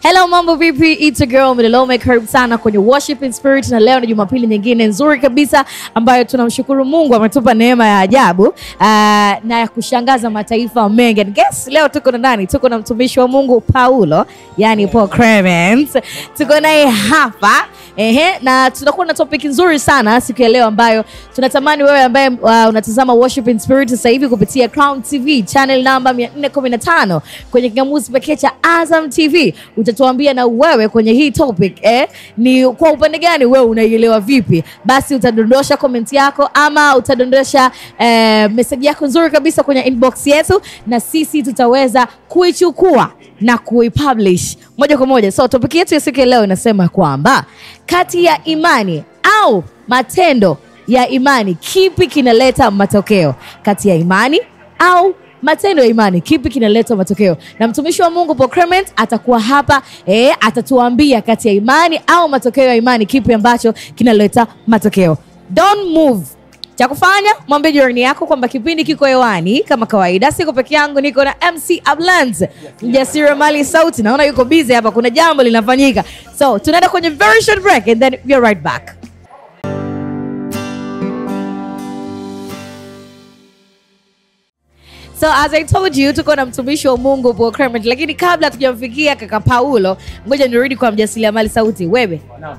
Hello mambo vipi, it's a girl Mililome, karibu sana kwenye Worship in Spirit, na leo ni Jumapili nyingine nzuri kabisa ambayo tunamshukuru Mungu ametupa neema ya ajabu na ya kushangaza mataifa mengi. And guess leo tuko na nani? Tuko na mtumishi wa Mungu Paulo, yani Paul Clement. Tuko naye hapa na tunakuwa na topic nzuri sana siku ya leo ambayo tunatamani wewe ambaye unatazama Worship in Spirit sasa hivi kupitia Crown TV channel number 415 kwenye kingamuzi pekee cha Azam TV, utatuambia na wewe kwenye hii topic ni kwa upande gani wewe unaielewa vipi. Basi utadondosha comment yako ama utadondosha message yako nzuri kabisa kwenye inbox yetu, na sisi tutaweza kuichukua na kuipublish moja kwa moja. So topic yetu ya siku ya leo inasema kwamba kati ya imani au matendo ya imani, kipi kinaleta matokeo? Kati ya imani au matendo ya imani, kipi kinaleta matokeo? Na mtumishi wa Mungu Paul Clement atakuwa hapa atatuambia kati ya imani au matokeo ya imani, kipi ambacho kinaleta matokeo. Don't move. Cha kufanya, mwambie jirani yako kwamba kipindi kiko hewani kama kawaida. Siko peke yangu, niko na MC Ablanz, mjasiriamali sauti. Naona yuko busy hapa, kuna jambo linafanyika. So, tunaenda kwenye very short break and then we're right back. So as I told you, tuko na mtumishi wa Mungu Paul Clement, lakini kabla tujamfikia kaka Paulo, ngoja nirudi kwa mjasiriamali sauti. Wewe? Naam.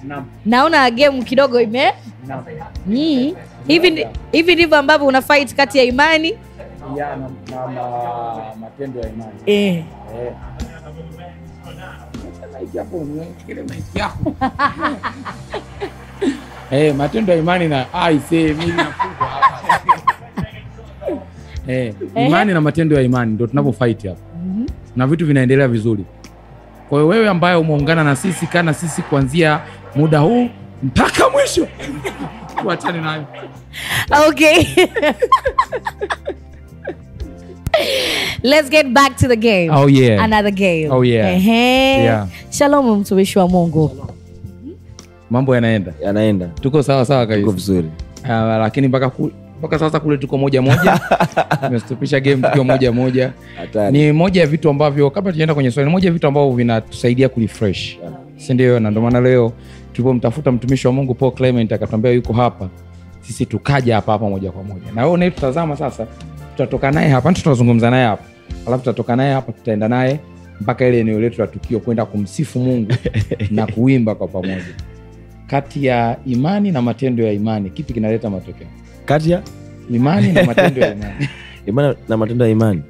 Naam. Naona game kidogo ime. Naam. Hivi ndivyo ambavyo una fight kati ya imani na matendo ya imani. Matendo ya imani na mimi nafunga hapa. Imani na matendo ya imani ndio tunapofight hapa. Na vitu vinaendelea vizuri. Kwa hiyo wewe ambaye umeungana na sisi, kana sisi kuanzia muda huu mpaka mwisho. Tuachane nayo. Okay. Let's get back to the game. Oh yeah. Another game. Oh yeah. Yeah. Shalom mtumishi wa Mungu. Mambo yanaenda. Tuko sawa kabisa. Tuko vizuri. Lakini mpaka sasa kule tuko moja. Tumestopisha game tukiwa moja. Ni moja ya vitu ambavyo, kabla tujaenda kwenye swali, ni moja ya vitu ambavyo vinatusaidia kurefresh. Si ndio? Na ndio maana leo tulipomtafuta mtumishi wa Mungu Paul Clement akatuambia yuko hapa, sisi tukaja hapa moja kwa moja. Na wewe unayetazama sasa, tutatoka naye hapa, tutazungumza naye hapa. Alafu tutatoka naye hapa, tutaenda naye mpaka ile eneo letu la tukio kwenda kumsifu Mungu na kuimba kwa pamoja. Kati ya imani na matendo ya imani, kipi kinaleta matokeo? Kati ya imani na matendo ya imani. Imani na matendo ya imani,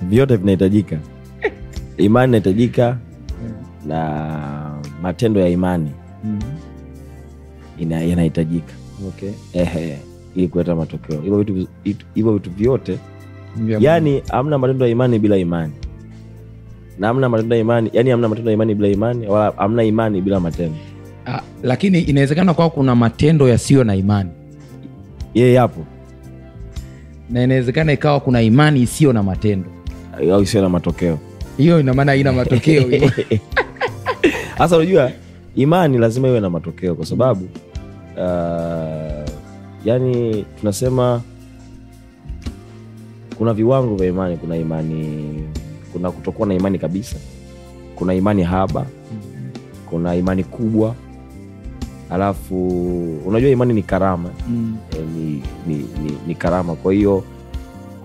vyote vinahitajika. Imani inahitajika na matendo ya imani yanahitajika. Okay. Ili kuleta matokeo. Hivyo vitu vyote, yani hamna matendo ya imani bila imani. Na hamna matendo ya imani, yani hamna matendo ya imani bila imani, wala hamna imani bila matendo. Lakini inawezekana kwa kuna matendo yasiyo na imani. Yapo. Na inawezekana ikawa kuna imani isiyo na matendo au isiyo na matokeo. Hiyo ina maana haina matokeo hiyo. Sasa unajua imani lazima iwe na matokeo kwa sababu yani tunasema kuna viwango vya imani. Kuna kutokuwa na imani kabisa, kuna imani haba, kuna imani kubwa. Alafu unajua imani ni karama. Ni karama. Kwa hiyo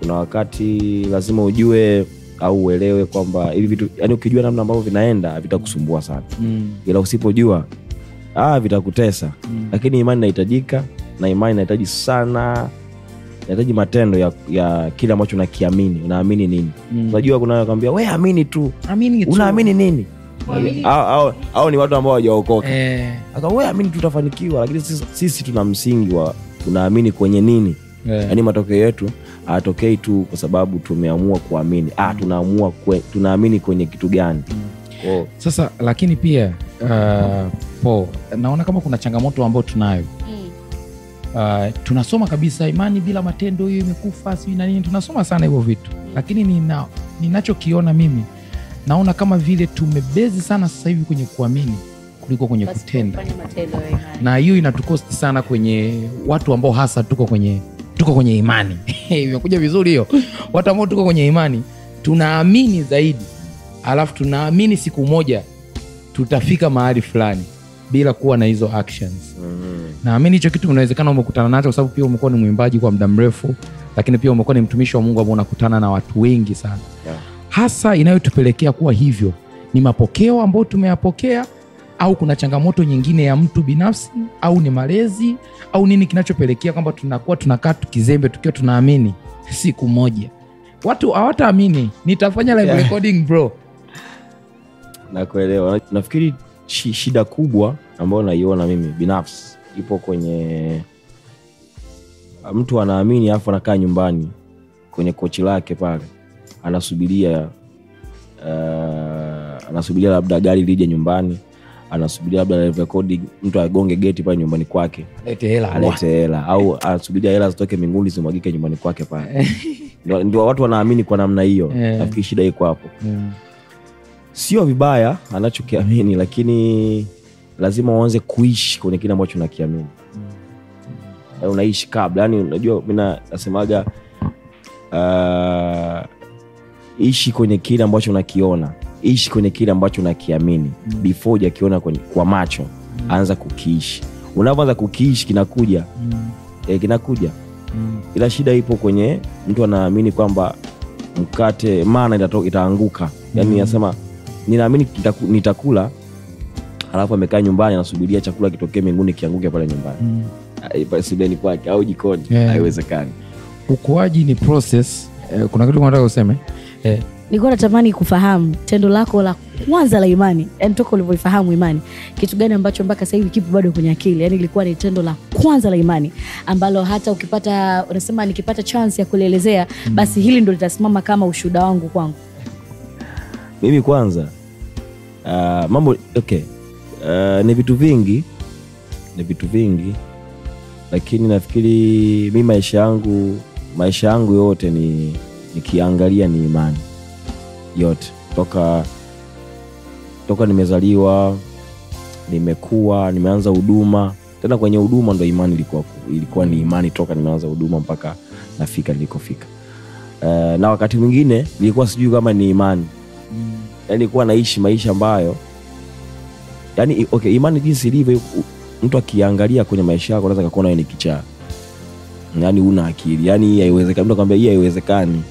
kuna wakati lazima ujue au uelewe kwamba hivi vitu, yani ukijua namna ambavyo vinaenda vitakusumbua sana. Ila usipojua vitakutesa. Lakini imani inahitajika, na imani inahitaji sana, inahitaji matendo ya kile ambacho unakiamini. Unaamini nini? Unajua kuna anakuambia wewe amini tu. Unaamini nini? Au ni watu ambao hawajaokoka. Aka wewe amini tutafanikiwa, lakini sisi tuna msingi wa tunaamini kwenye nini? Yaani matokeo yetu hayatokei tu kwa sababu tumeamua kuamini. Tunaamini kwenye kitu gani? Sasa lakini pia Paul, naona kama kuna changamoto ambayo tunayo. Tunasoma kabisa imani bila matendo hiyo imekufa, si na nini. Tunasoma sana hivyo vitu. Lakini ninachokiona mimi, naona kama vile tumebezi sana sasa hivi kwenye kuamini kuliko kwenye kutenda. Na hiyo inatukosti sana kwenye watu ambao hasa tuko kwenye imani. Imekuja vizuri hiyo. Watu ambao tuko kwenye imani tunaamini zaidi alafu tunaamini siku moja tutafika mahali fulani bila kuwa na hizo actions. Naamini hicho kitu unawezekana umekutana nacho, kwa sababu pia umekuwa ni mwimbaji kwa muda mrefu, lakini pia umekuwa ni mtumishi wa Mungu ambao unakutana na watu wengi sana. Hasa inayotupelekea kuwa hivyo ni mapokeo ambayo tumeyapokea, au kuna changamoto nyingine ya mtu binafsi, au ni malezi, au nini kinachopelekea kwamba tunakaa tukizembe tukiwa tunaamini siku moja watu hawataamini nitafanya live recording bro. Nakuelewa. Nafikiri shida kubwa ambayo naiona mimi binafsi ipo kwenye mtu anaamini afu anakaa nyumbani kwenye kochi lake pale anasubiria labda gari lije nyumbani, anasubiria labda live recording mtu agonge geti pale nyumbani kwake alete hela, au anasubiria hela zitoke mbinguni zimwagike nyumbani kwake pale. Ndio watu wanaamini kwa namna hiyo. Nafikiri shida iko hapo. Sio vibaya anachokiamini, lakini lazima uanze kuishi kwenye kile ambacho unakiamini. Unaishi kabla, yani unajua mimi nasemaga ishi kwenye kile ambacho unakiona, ishi kwenye kile ambacho unakiamini before hujakiona kwa macho. Anza kukiishi. Unapoanza kukiishi kinakuja. Kinakuja. Ila shida ipo kwenye mtu anaamini kwamba mkate maana itaanguka. Yaani anasema ninaamini nitakula, alafu amekaa nyumbani anasubiria chakula kitokee mbinguni kianguke pale nyumbani. Sebuleni kwake au jikoni. Haiwezekani. Ukuaji ni process. Kuna kitu nataka useme? Nilikuwa natamani kufahamu tendo lako la kwanza la imani, yani toka ulivyoifahamu imani, kitu gani ambacho mpaka sasa hivi kipo bado kwenye akili? Yani ilikuwa ni tendo la kwanza la imani ambalo hata ukipata, unasema nikipata chance ya kulielezea basi hili ndio litasimama kama ushuhuda wangu kwangu. Mimi kwanza mambo ni vitu vingi, lakini nafikiri mimi maisha yangu yote nikiangalia ni imani yote. Toka nimezaliwa, nimekuwa, nimeanza huduma. Tena kwenye huduma ndo imani ilikuwa ni imani toka nimeanza huduma mpaka nafika nilikofika. Na wakati mwingine nilikuwa sijui kama ni imani. Yani nilikuwa naishi maisha ambayo yani imani jinsi ilivyo, mtu akiangalia kwenye maisha yako anaweza kuona wewe ni kichaa. Yani una akili. Yani haiwezekani. Mtu akwambia hii haiwezekani.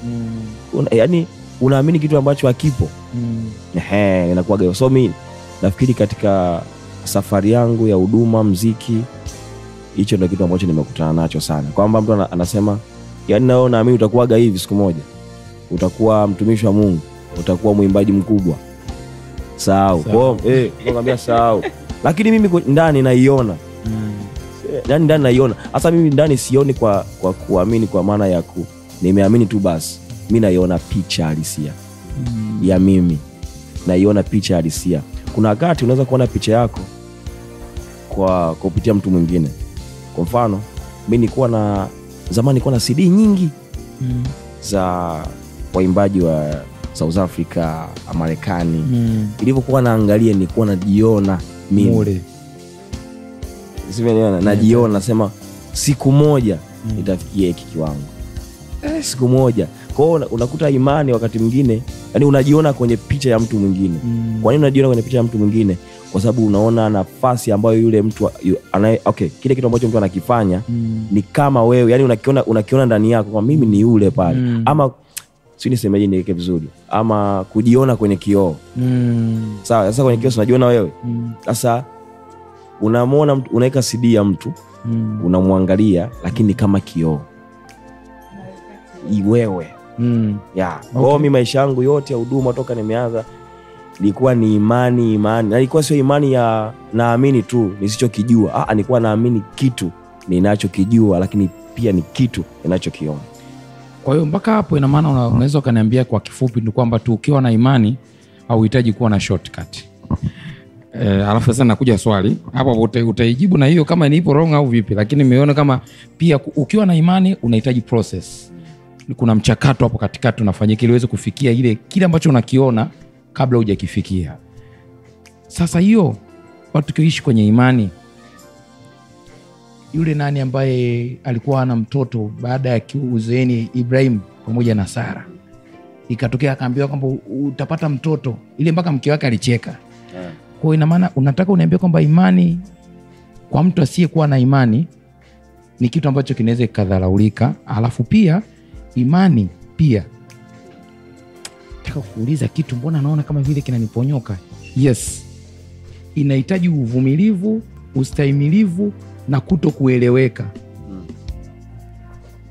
Yani unaamini kitu ambacho hakipo. Inakuwa geo. So mimi nafikiri katika safari yangu ya huduma, muziki, hicho ndio kitu ambacho nimekutana nacho sana. Kwamba mtu anasema yani nao naamini utakuwaga hivi siku moja. Utakuwa mtumishi wa Mungu, utakuwa mwimbaji mkubwa. Sahau. Nakwambia sahau. Lakini mimi ndani naiona. Yani ndani naiona. Hasa mimi ndani sioni kwa kuamini kwa maana ya nimeamini tu basi. Mimi naiona picha halisia ya mimi. Naiona picha halisia. Kuna wakati unaweza kuona picha yako kwa kupitia mtu mwingine. Kwa mfano, mimi zamani nilikuwa na CD nyingi za waimbaji wa South Africa, Marekani. Nilipokuwa naangalia nilikuwa najiona mimi. Sivyo, najiona nasema siku moja nitafikia hiki kiwango. Siku moja. Kwa hiyo unakuta imani wakati mwingine, yani unajiona kwenye picha ya mtu mwingine. Kwa nini unajiona kwenye picha ya mtu mwingine? Kwa sababu unaona nafasi ambayo yule mtu kile kitu ambacho mtu anakifanya ni kama wewe, yani unakiona ndani yako kwa mimi ni yule pale. Ama si nisemeje niweke vizuri, ama kujiona kwenye kioo. Sawa, sasa kwenye kioo unajiona wewe. Sasa unamwona mtu, unaweka CD ya mtu, unamwangalia lakini kama kioo. Wewe. Kwa mimi maisha yangu yote ya huduma toka nimeanza ilikuwa ni imani. Na ilikuwa sio imani ya naamini tu nisichokijua. Nilikuwa naamini kitu ninachokijua, lakini pia ni kitu ninachokiona. Kwa hiyo mpaka hapo ina maana unaweza ukaniambia kwa kifupi ni kwamba tu ukiwa na imani hauhitaji kuwa na shortcut. Alafu sasa nakuja swali hapo, utaijibu na hiyo kama nipo wrong au vipi, lakini nimeona kama pia ukiwa na imani unahitaji process. Kuna mchakato hapo katikati unafanyika ili uweze kufikia kile ambacho unakiona kabla hujakifikia. Sasa hiyo watu kiishi kwenye imani, yule nani ambaye alikuwa ana mtoto baada ya uzeeni, Ibrahim pamoja na Sara, ikatokea akaambiwa kwamba utapata mtoto, ile mpaka mke wake alicheka. Kwa ina maana unataka uniambie kwamba imani kwa mtu asiyekuwa na imani ni kitu ambacho kinaweza kudharaulika. Alafu pia imani pia nataka kuuliza kitu, mbona naona kama vile kinaniponyoka. Yes, inahitaji uvumilivu, ustahimilivu na kutokueleweka.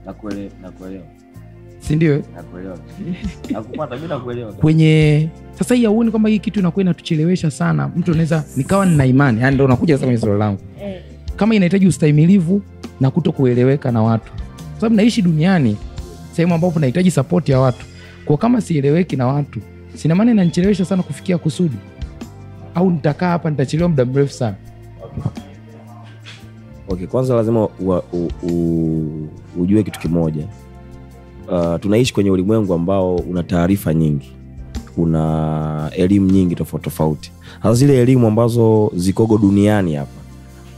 Nakuelewa. Si ndio? Nakuelewa. Nakupata mimi nakuelewa. Kwenye sasa hii hauoni kwamba hii kitu inakuwa inatuchelewesha sana? Mtu anaweza nikawa nina imani, yani ndio unakuja sasa kwenye swali langu. Kama inahitaji ustahimilivu na kutokueleweka na watu. Kwa sababu naishi duniani sehemu ambapo nahitaji support ya watu. Kwa kama sieleweki na watu, sina maana inanichelewesha sana kufikia kusudi. Au nitakaa hapa nitachelewa muda mrefu sana. Okay, kwanza lazima ujue kitu kimoja. Tunaishi kwenye ulimwengu ambao una taarifa nyingi. Una elimu nyingi tofauti tofauti. Hasa zile elimu ambazo zikogo duniani hapa,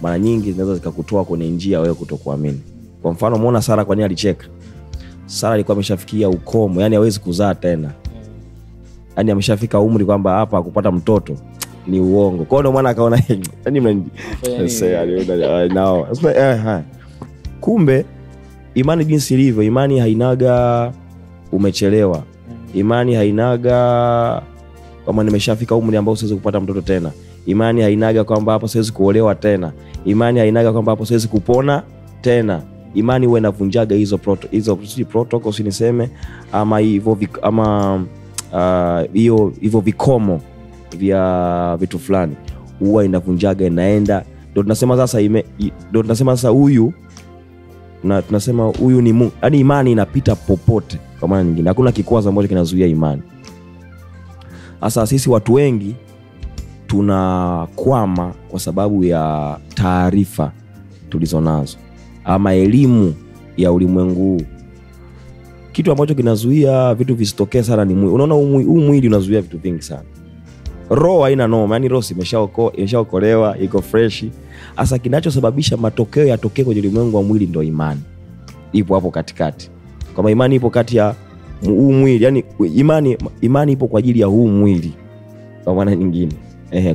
mara nyingi zinaweza zikakutoa kwenye njia wewe kutokuamini. Kwa mfano, muona Sara kwa nini alicheka? Sara alikuwa ameshafikia ukomo, yani hawezi kuzaa tena. Yani ameshafika umri kwamba hapa kupata mtoto ni uongo. Kwa hiyo maana akaona yani kumbe imani jinsi ilivyo, imani hainaga umechelewa. Imani hainaga kama nimeshafika umri ambao siwezi kupata mtoto tena. Imani hainaga kwamba hapa siwezi kuolewa tena. Imani hainaga kwamba hapa siwezi kupona tena. Imani huwa inavunjaga hizo protocols niseme, ama hivyo ama hivyo vikomo vya vitu fulani, huwa inavunjaga, inaenda. Ndio tunasema sasa huyu, na tunasema huyu ni Mungu. Yaani imani inapita popote. Kwa maana nyingine hakuna kikwazo ambacho kinazuia imani. Sasa sisi watu wengi tunakwama kwa sababu ya taarifa tulizonazo ama elimu ya ulimwengu. Kitu ambacho kinazuia vitu visitokee sana ni mwili. Unaona huu mwili unazuia vitu vingi sana. Roho haina noma, yani roho imeshaokolewa, iko fresh. Sasa kinachosababisha matokeo yatokee kwenye ulimwengu wa mwili ndio imani. Ipo hapo katikati. Kama imani ipo kati ya huu mwili, yani imani ipo kwa ajili ya huu mwili. Kwa maana nyingine,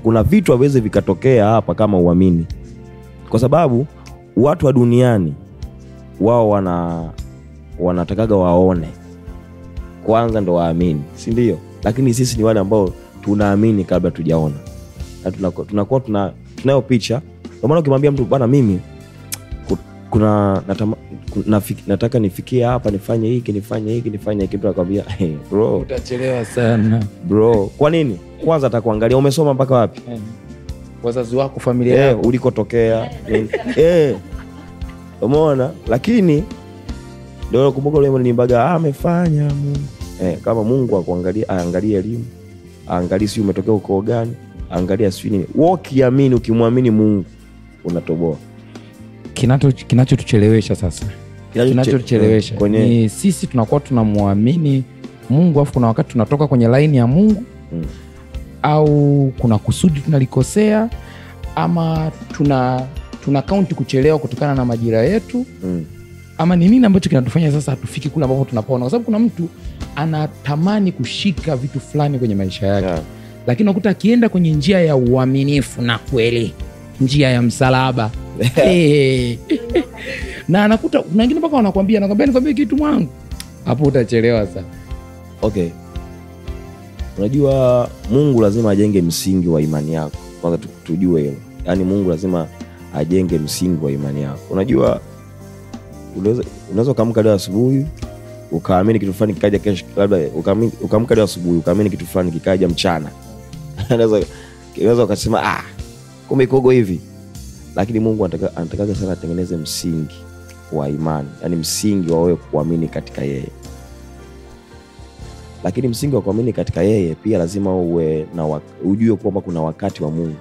kuna vitu hawezi vikatokea hapa kama uamini. Kwa sababu watu wa duniani wao wanatakaga waone kwanza ndo waamini, si ndio? Lakini sisi ni wale ambao tunaamini kabla tujaona. Na tunakuwa tunayo picha. Kwa maana ukimwambia mtu bwana, mimi nataka nifikie hapa, nifanye hiki, nifanye kitu, akwambia bro, utachelewa sana bro. Kwa nini? Kwanza atakuangalia umesoma mpaka wapi, wazazi wako, familia yako, ulikotokea. Umeona? Lakini ndio kumbuka ule mlimbaga amefanya Mungu. Kama Mungu akuangalia, aangalie elimu, aangalie si umetokea uko gani, angalia si nini. Ukiamini, ukimwamini Mungu unatoboa. Kinachotuchelewesha sasa, kinachotuchelewesha ni sisi tunakuwa tunamwamini Mungu, afu kuna wakati tunatoka kwenye line ya Mungu, au kuna kusudi tunalikosea, ama tuna count kuchelewa kutokana na majira yetu. Ama ni nini ambacho kinatufanya sasa hatufiki kule ambapo tunapoona? Kwa sababu kuna mtu anatamani kushika vitu fulani kwenye maisha yake, lakini unakuta akienda kwenye njia ya uaminifu na kweli, njia ya msalaba na anakuta kuna wengine mpaka wanakuambia nikwambie kitu mwangu, hapo utachelewa sana. Okay, unajua Mungu lazima ajenge msingi wa imani yako. Kwanza tujue hilo, yani Mungu lazima ajenge msingi wa imani yako. Unajua unaweza kuamka leo asubuhi ukaamini kitu fulani kikaja kesho, labda ukaamka leo asubuhi ukaamini kitu fulani kikaja mchana. Unaweza ukasema kumbe ikogo hivi. Lakini Mungu anataka sana atengeneze msingi wa imani, yani msingi wa wewe kuamini katika yeye. Lakini msingi wa kuamini katika yeye pia lazima uwe na ujue kwamba kuna wakati wa Mungu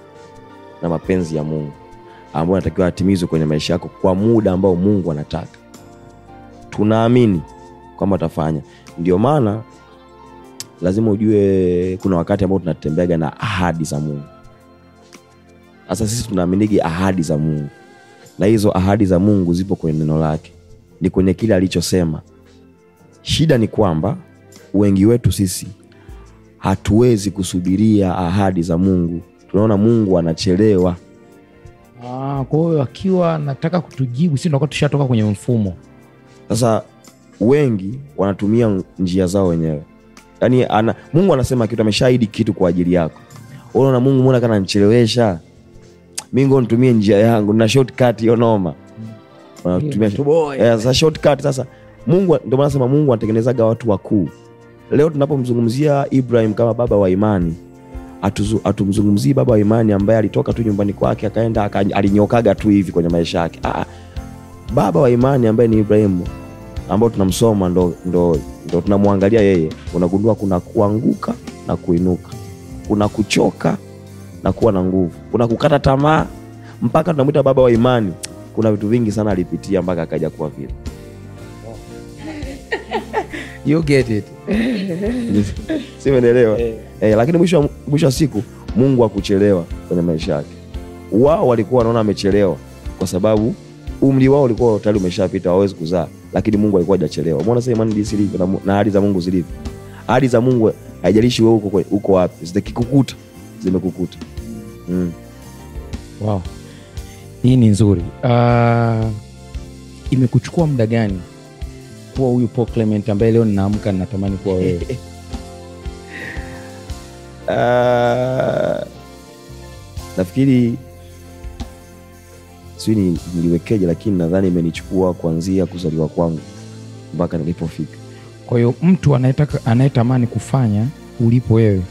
na mapenzi ya Mungu ambao anatakiwa atimizwe kwenye maisha yako kwa muda ambao Mungu anataka. Tunaamini kwamba atafanya. Ndio maana lazima ujue kuna wakati ambao tunatembeaga na ahadi za Mungu. Sasa sisi tunaaminigi ahadi za Mungu, na hizo ahadi za Mungu zipo kwenye neno lake, ni kwenye kile alichosema. Shida ni kwamba wengi wetu sisi hatuwezi kusubiria ahadi za Mungu. Tunaona Mungu anachelewa. Kwa hiyo akiwa nataka kutujibu sisi ndio tushatoka kwenye mfumo. Sasa wengi wanatumia njia zao wenyewe. Yaani Mungu anasema kitu, ameshahidi kitu kwa ajili yako. Unaona Mungu mbona kana nichelewesha? Mimi ngo nitumie njia yangu na shortcut hiyo noma. Wanatumia sasa shortcut. Sasa Mungu ndio maana nasema Mungu anatengenezaga watu wakuu. Leo tunapomzungumzia Ibrahim kama baba wa imani, atumzungumzii baba wa imani ambaye alitoka tu nyumbani kwake akaenda alinyokaga tu hivi kwenye maisha yake. Baba wa imani ambaye ni Ibrahim, ambao tunamsoma ndo tunamwangalia yeye, unagundua kuna kuanguka na kuinuka, kuna kuchoka na kuwa na nguvu, kuna kukata tamaa, mpaka tunamuita baba wa imani. Kuna vitu vingi sana alipitia mpaka akaja kuwa vile. You get it. Simeelewa. Lakini mwisho wa siku Mungu hakuchelewa kwenye maisha yake. Wao walikuwa wanaona amechelewa kwa sababu umri wao ulikuwa tayari umeshapita, hawezi kuzaa, lakini Mungu alikuwa hajachelewa. Umeona sasa imani jinsi ilivyo na ahadi za Mungu zilivyo. Ahadi za Mungu haijalishi wewe uko wapi, zimekukuta. Wow. Hii ni nzuri. Imekuchukua muda gani kuwa huyu Paul Clement ambaye leo ninaamka ninatamani kuwa wewe? Nafikiri sio niliwekeje, lakini nadhani imenichukua kuanzia kuzaliwa kwangu mpaka nilipofika. Kwa hiyo mtu anayetamani kufanya ulipo wewe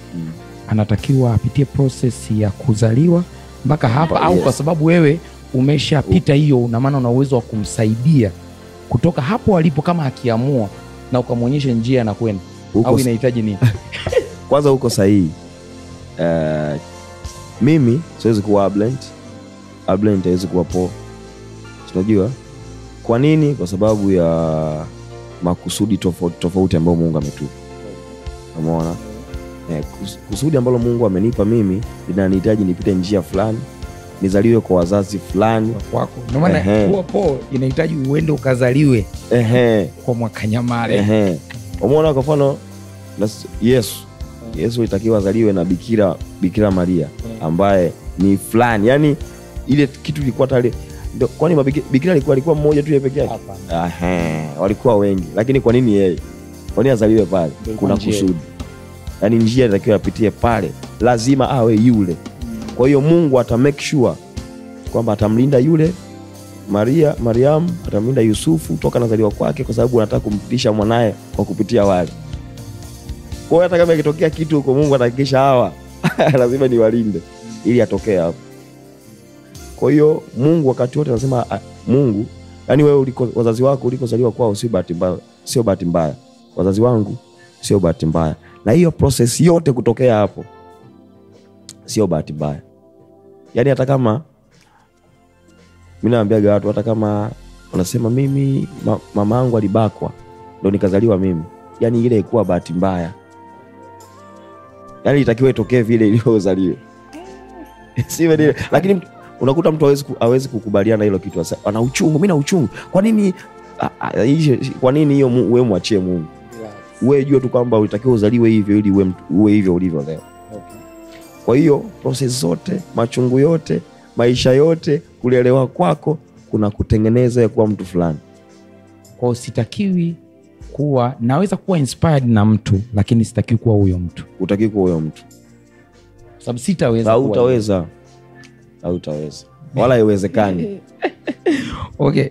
anatakiwa apitie process ya kuzaliwa mpaka hapa, au kwa sababu wewe umeshapita hiyo, na maana una uwezo wa kumsaidia kutoka hapo alipo kama akiamua, na ukamwonyesha njia na kwenda, au inahitaji nini? Kwanza uko sahihi. Mimi siwezi kuwa Ablent hawezi kuwa Paul. Tunajua kwa nini? Kwa sababu ya makusudi tofauti ambayo Mungu ametupa. Umeona? Kusudi ambalo Mungu amenipa mimi linanihitaji nipite njia fulani, nizaliwe kwa wazazi fulani kwako. Ndio maana kuwa Paul inahitaji uende ukazaliwe kwa Mwakanyamale. Umeona? Kwa mfano Yesu itakiwa azaliwe na Bikira Maria ambaye ni fulani. Yaani ile kitu ilikuwa tayari. Ndio kwani Bikira alikuwa mmoja tu yeye peke yake? Walikuwa wengi. Lakini kwa nini yeye? Kwa nini azaliwe pale? Kuna kusudi. Yaani njia inatakiwa apitie pale, lazima awe yule. Kwa hiyo Mungu ata make sure kwamba atamlinda yule Mariam, atamlinda Yusufu toka nazaliwa kwake, kwa sababu anataka kumpitisha mwanae kwa kupitia wale. Kwa hiyo hata kama ikitokea kitu huko, Mungu atahakikisha hawa lazima niwalinde ili atokee hapo. Kwa hiyo Mungu wakati wote anasema Mungu, yani wewe wazazi wako ulikozaliwa kwao sio bahati mbaya. Wazazi wangu sio bahati mbaya. Na hiyo process yote kutokea hapo sio bahati mbaya. Yani hata kama mimi naambiaga watu, hata kama unasema mimi mama yangu alibakwa ndio nikazaliwa mimi, yani ile ilikuwa bahati mbaya. Yani itakiwa itokee vile ilivyozaliwa. Sivyo ndio? Lakini unakuta mtu hawezi kukubaliana hilo kitu. Ana uchungu, mimi na uchungu. Kwa nini hiyo wewe muachie Mungu? Wewe jua tu kwamba ulitakiwa uzaliwe hivyo ili uwe hivyo ulivyo leo. Kwa hiyo process zote, machungu yote, maisha yote, kulelewa kwako kuna kutengeneza kuwa mtu fulani. Kwa hiyo sitakiwi kuwa, naweza kuwa inspired na mtu, lakini sitakiwi kuwa huyo mtu. Utakiwi kuwa huyo mtu. Sababu sitaweza. Hautaweza. Wala haiwezekani. Okay.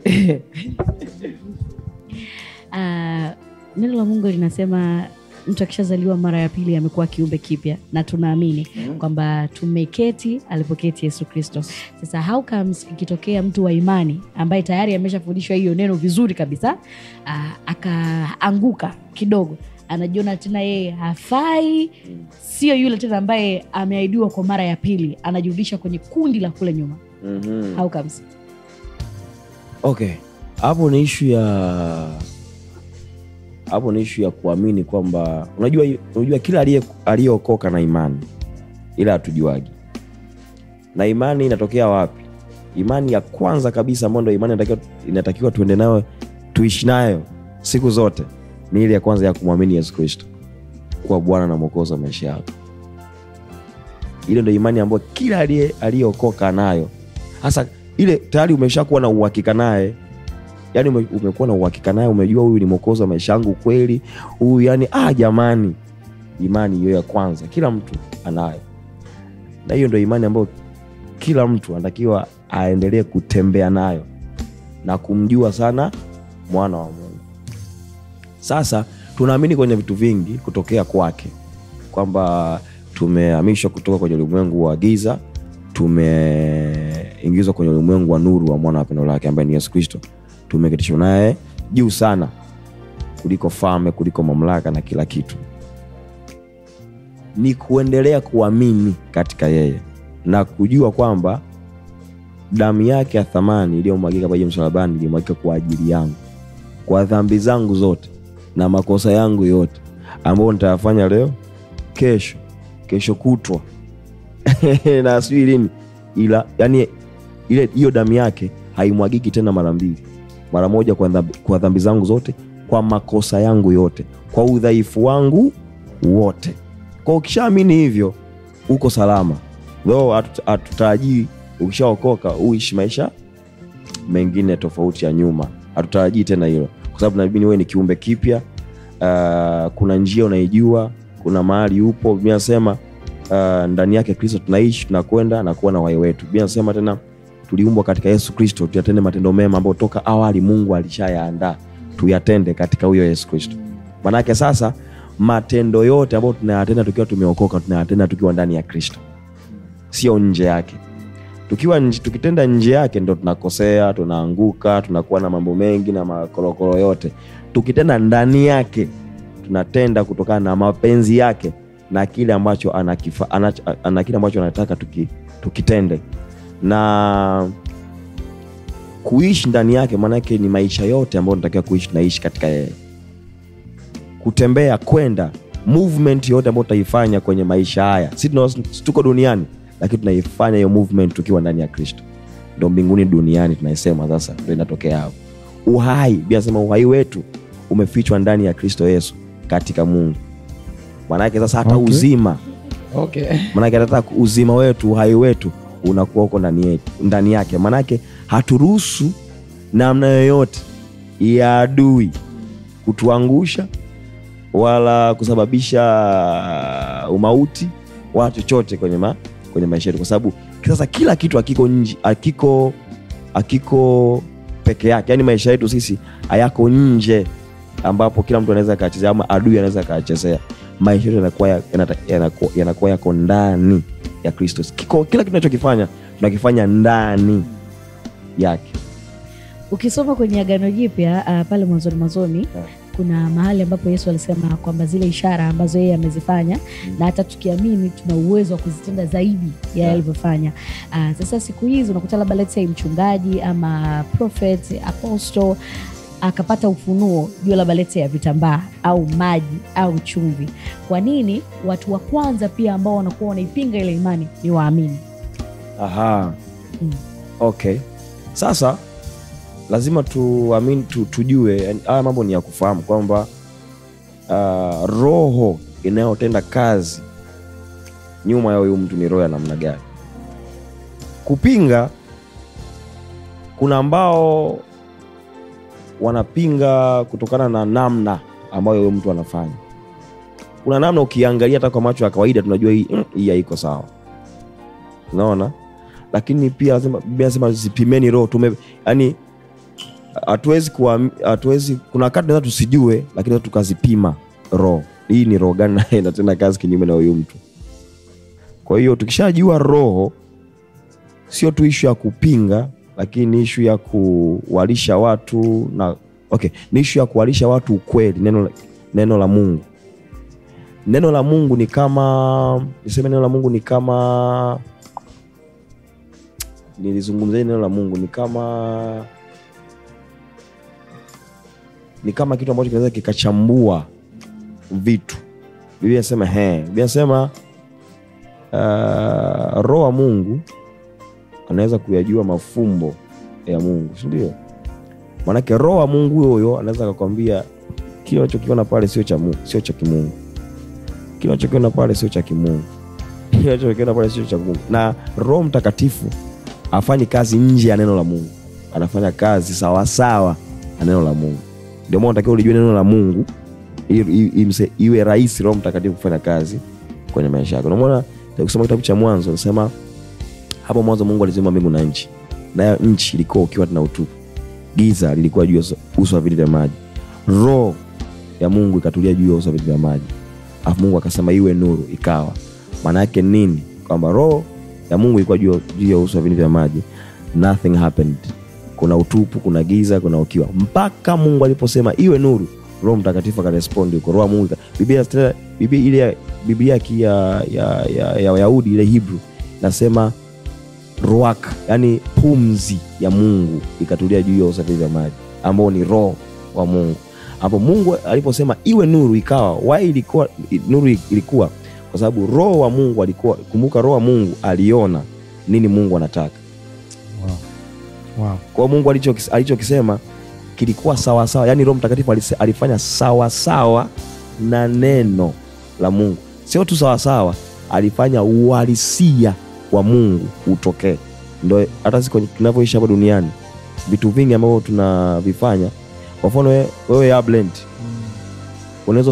Neno la Mungu linasema mtu akishazaliwa mara ya pili amekuwa kiumbe kipya, na tunaamini kwamba tumeketi alipoketi Yesu Kristo. Sasa how comes ikitokea mtu wa imani ambaye tayari ameshafundishwa hiyo neno vizuri kabisa, akaanguka kidogo, anajiona tena yeye hafai, sio yule tena ambaye ameahidiwa kwa mara ya pili, anajirudisha kwenye kundi la kule nyuma. How comes? Okay. Hapo ni issue ya kuamini kwamba unajua kila aliyeokoka na imani, ila hatujuagi. Na imani inatokea wapi? Imani ya kwanza kabisa ambayo ndio imani inatakiwa tuende nayo, tuishi nayo siku zote, ni ile ya kwanza ya kumwamini Yesu Kristo. kuwa Bwana na Mwokozi wa maisha yako. Ile ndio imani ambayo kila aliyeokoka nayo. Hasa ile tayari umeshakuwa na uhakika naye. Yaani umekuwa na uhakika naye, umejua huyu ni Mwokozi wa maisha yangu kweli. Huyu yani jamani, imani hiyo ya kwanza kila mtu anayo. Na hiyo ndio imani ambayo kila mtu anatakiwa aendelee kutembea nayo na kumjua sana mwana wa Mungu. Sasa tunaamini kwenye vitu vingi kutokea kwake, kwamba tumehamishwa kutoka kwenye ulimwengu wa giza, tumeingizwa kwenye ulimwengu wa nuru wa mwana wa pendo lake ambaye ni Yesu Kristo. Tumeketishwa naye juu sana kuliko falme, kuliko mamlaka na kila kitu. Ni kuendelea kuamini katika yeye na kujua kwamba damu yake ya thamani iliyomwagika pale msalabani ilimwagika kwa ajili yangu, kwa dhambi zangu zote na makosa yangu yote ambayo nitayafanya leo, kesho kutwa na sijui lini. Ila yani ile hiyo damu yake haimwagiki tena mara mbili. Mara moja kwa dhambi zangu zote, kwa makosa yangu yote, kwa udhaifu wangu wote. Kwa ukishaamini hivyo uko salama. Though hatutarajii ukishaokoka uishi maisha mengine tofauti ya nyuma. Hatutarajii tena hilo, kwa sababu nabii wewe ni kiumbe kipya. Kuna njia unaijua, kuna mahali upo. Biblia inasema ndani yake Kristo tunaishi, tunakwenda na kuwa na uhai wetu. Biblia inasema tena tuliumbwa katika Yesu Kristo tuyatende matendo mema ambayo toka awali Mungu alishayaandaa tuyatende katika huyo Yesu Kristo. Maana yake sasa matendo yote ambayo tunayatenda tukiwa tumeokoka tunayatenda tukiwa ndani ya Kristo, sio nje yake. Tukitenda nje yake ndo tunakosea, tunaanguka, tunakuwa na mambo mengi na makorokoro yote. Tukitenda ndani yake tunatenda kutokana na mapenzi yake na kile ambacho kile ambacho anataka tukitende. Na kuishi ndani yake maana yake ni maisha yote ambayo tunatakiwa kuishi, tunaishi katika yeye. Kutembea, kwenda, movement yote ambayo tutaifanya kwenye maisha haya. Sisi tuko duniani lakini tunaifanya hiyo movement tukiwa ndani ya Kristo. Ndio mbinguni duniani tunaisema sasa ndio inatokea hapo. Uhai, Biblia inasema uhai wetu umefichwa ndani ya Kristo Yesu katika Mungu. Maana yake sasa hata uzima. Maana yake hata uzima wetu, uhai wetu unakuwa uko ndani yake. Maana yake haturuhusu namna yoyote ya adui kutuangusha wala kusababisha umauti wala chochote kwenye maisha yetu, kwa sababu sasa kila kitu hakiko peke yake. Yani maisha yetu sisi hayako nje ambapo kila mtu anaweza kachezea ama adui anaweza kachezea. Maisha yetu yanakuwa yako ndani ya Kristo. Kila kitu tunachokifanya tunakifanya ndani yake. Ukisoma kwenye Agano Jipya pale mwanzoni kuna mahali ambapo Yesu alisema kwamba zile ishara ambazo yeye amezifanya na hata tukiamini tuna uwezo wa kuzitenda zaidi ya alivyofanya. Sasa siku hizi unakuta labda let's say mchungaji ama prophet, apostle akapata ufunuo juu labda let's say ya vitambaa au maji au chumvi. Kwa nini watu wa kwanza pia ambao wanakuwa wanaipinga ile imani ni waamini? Okay. Sasa lazima tuamini, tujue haya mambo ni ya kufahamu kwamba roho inayotenda kazi nyuma ya huyu mtu ni roho ya namna gani. Kupinga, kuna ambao wanapinga kutokana na namna ambayo huyu mtu anafanya. Kuna namna ukiangalia hata kwa macho ya kawaida tunajua hii haiko sawa. Unaona? Lakini pia lazima zipimeni roho. Yani hatuwezi kuna wakati tunaweza tusijue, lakini tukazipima roho. Hii ni roho gani na inatenda kazi kinyume na huyu mtu. Kwa hiyo tukishajua roho, sio tu issue ya kupinga, lakini issue ya kuwalisha watu ni issue ya kuwalisha watu ukweli, neno la Mungu. Neno la Mungu ni kama nilizungumzia neno la Mungu ni kama kitu ambacho kinaweza kikachambua vitu. Biblia inasema roho wa Mungu anaweza kuyajua mafumbo ya Mungu, si ndio? Maana yake roho wa Mungu huyo anaweza kukwambia kile unachokiona pale sio cha Mungu, sio cha kimungu. kinachokiona pale sio cha kimungu. Kinachokiona pale sio cha Mungu. Na Roho Mtakatifu hafanyi kazi nje ya neno la Mungu. Anafanya kazi sawa sawa na neno la Mungu. Ndio maana unatakiwa ulijue neno la Mungu iwe rahisi Roho Mtakatifu kufanya kazi kwenye maisha yako. Unaona ukisoma kitabu cha Mwanzo unasema hapo mwanzo Mungu aliziumba mbingu na nchi. Na nchi ilikuwa ukiwa na utupu. Giza lilikuwa juu ya uso wa vilindi vya maji. Roho ya Mungu ikatulia juu ya uso wa vilindi vya maji. Alafu Mungu akasema iwe nuru, ikawa. Maana yake nini? Kwamba roho ya Mungu ilikuwa juu ya uso wa vilindi vya maji. Nothing happened. Kuna utupu, kuna giza, kuna ukiwa. Mpaka Mungu aliposema iwe nuru, Roho Mtakatifu akarespond huko. Roho Mungu. Biblia ya Wayahudi ile Hebrew nasema ruach, yani pumzi ya Mungu ikatulia juu ya uso wa vilindi vya maji, ambao ni roho wa Mungu. Hapo Mungu aliposema iwe nuru, ikawa. Why ilikuwa nuru? Ilikuwa kwa sababu roho wa Mungu alikuwa, kumbuka roho wa Mungu aliona nini Mungu anataka. Wow. Kwa Mungu alichokisema kilikuwa sawa sawa, yani Roho Mtakatifu alifanya sawa sawa na neno la Mungu. Sio tu sawa sawa, alifanya uhalisia wa Mungu utokee. Ndio hata sisi tunavyoishi hapa duniani, vitu vingi ambavyo tunavifanya, kwa mfano wewe Ablend, unaweza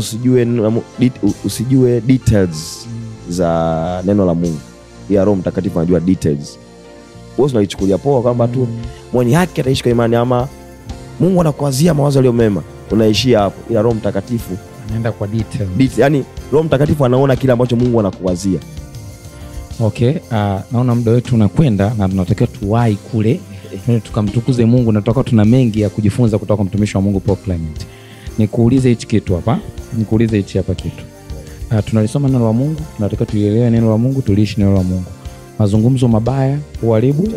usijue details za neno la Mungu. Ya Roho Mtakatifu anajua details. Wewe unaichukulia poa kwamba tu mwenye haki ataishi kwa imani, ama Mungu anakuwazia mawazo yaliyo mema, unaishia hapo. Ila Roho Mtakatifu anaenda kwa details. Yani Roho Mtakatifu anaona kile ambacho Mungu anakuwazia. Okay, naona muda wetu unakwenda na tunatakiwa tuwahi kule tukamtukuze Mungu, na tutakuwa tuna mengi ya kujifunza kutoka kwa mtumishi wa Mungu Paul Clement. Nikuulize hichi kitu hapa. Kitu. Tunalisoma neno la Mungu, tunatakiwa tulielewe neno la Mungu, tuliishi neno la Mungu. Mazungumzo mabaya huharibu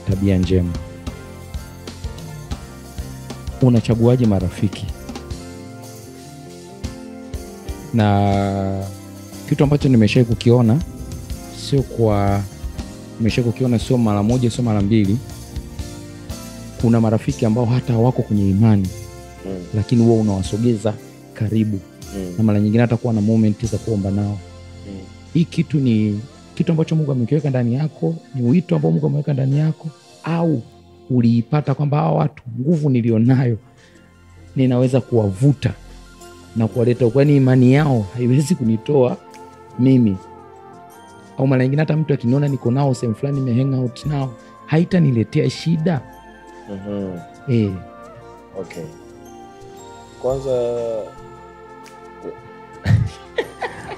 tabia njema. Unachaguaje marafiki? Na kitu ambacho nimeshawahi kukiona sio mara moja, sio mara mbili. Kuna marafiki ambao hata hawako kwenye imani, lakini wewe unawasogeza karibu. Na mara nyingine hata kuwa na moment za kuomba nao. Hii kitu ni kitu ambacho Mungu amekiweka ndani yako, ni wito ambao Mungu ameweka ndani yako, au uliipata kwamba hawa watu, nguvu nilionayo ninaweza kuwavuta na kuwaleta, kwani imani yao haiwezi kunitoa mimi. Au mara nyingine hata mtu akiniona niko nao sehemu fulani, nime hang out nao, haitaniletea shida. Okay.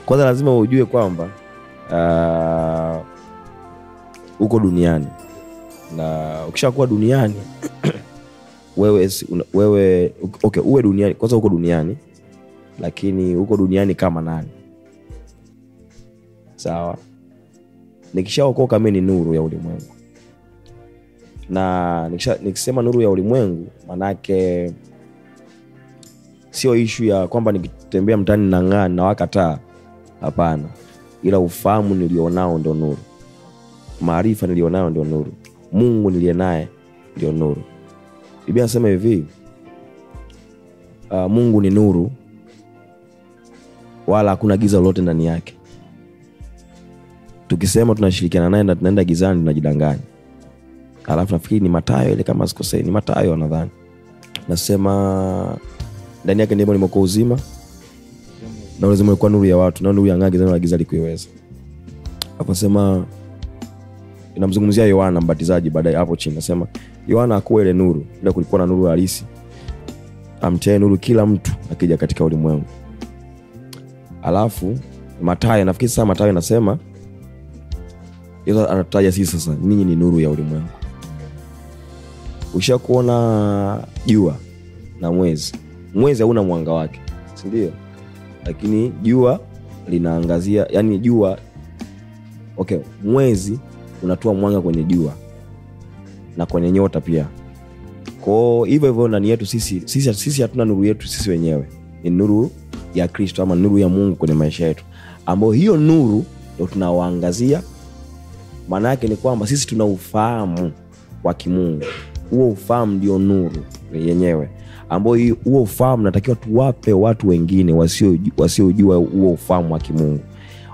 Kwanza lazima ujue kwamba uko duniani, na ukishakuwa duniani wewe okay, uwe duniani kwanza, uko duniani, lakini uko duniani kama nani? Sawa. Nikishaokoka mimi ni nuru ya ulimwengu. Na nikisema nuru ya ulimwengu, manake sio issue ya kwamba nikitembea mtaani na ng'aa na wakataa. Hapana. Ila ufahamu nilionao ndio nuru. Maarifa nilionao ndio nuru. Mungu niliye naye ndio nuru. Biblia inasema hivi, Mungu ni nuru, wala hakuna giza lolote ndani yake. Tukisema tunashirikiana naye na tunaenda gizani, tunajidanganya. Alafu nafikiri ni Mathayo ile, kama sikosei ni Mathayo nadhani. Nasema ndani yake ndimo limekuwa uzima, na uzima ulikuwa nuru ya watu, na nuru ya ng'aa gizani, na giza likuiweza. Hapo sema inamzungumzia Yohana Mbatizaji. Baadaye hapo chini nasema Yohana hakuwa ile nuru, ila kulikuwa na nuru halisi, amtie nuru kila mtu akija katika ulimwengu. Alafu Mathayo, nafikiri sasa Mathayo nasema Yesu anataja sisi sasa, ninyi ni nuru ya ulimwengu. Ushakuona jua na mwezi. Mwezi hauna mwanga wake, si ndio? Lakini jua linaangazia, yani jua okay, mwezi unatoa mwanga kwenye jua na kwenye nyota pia. Kwa hivyo ndani yetu sisi hatuna nuru yetu sisi wenyewe. Ni nuru ya Kristo, ama nuru ya Mungu kwenye maisha yetu, ambayo hiyo nuru ndio tunawaangazia. Maana yake ni kwamba sisi tuna ufahamu wa kimungu. Huo ufahamu ndio nuru yenyewe, ambao huo ufahamu natakiwa tuwape watu wengine wasiojua huo ufahamu wa kimungu.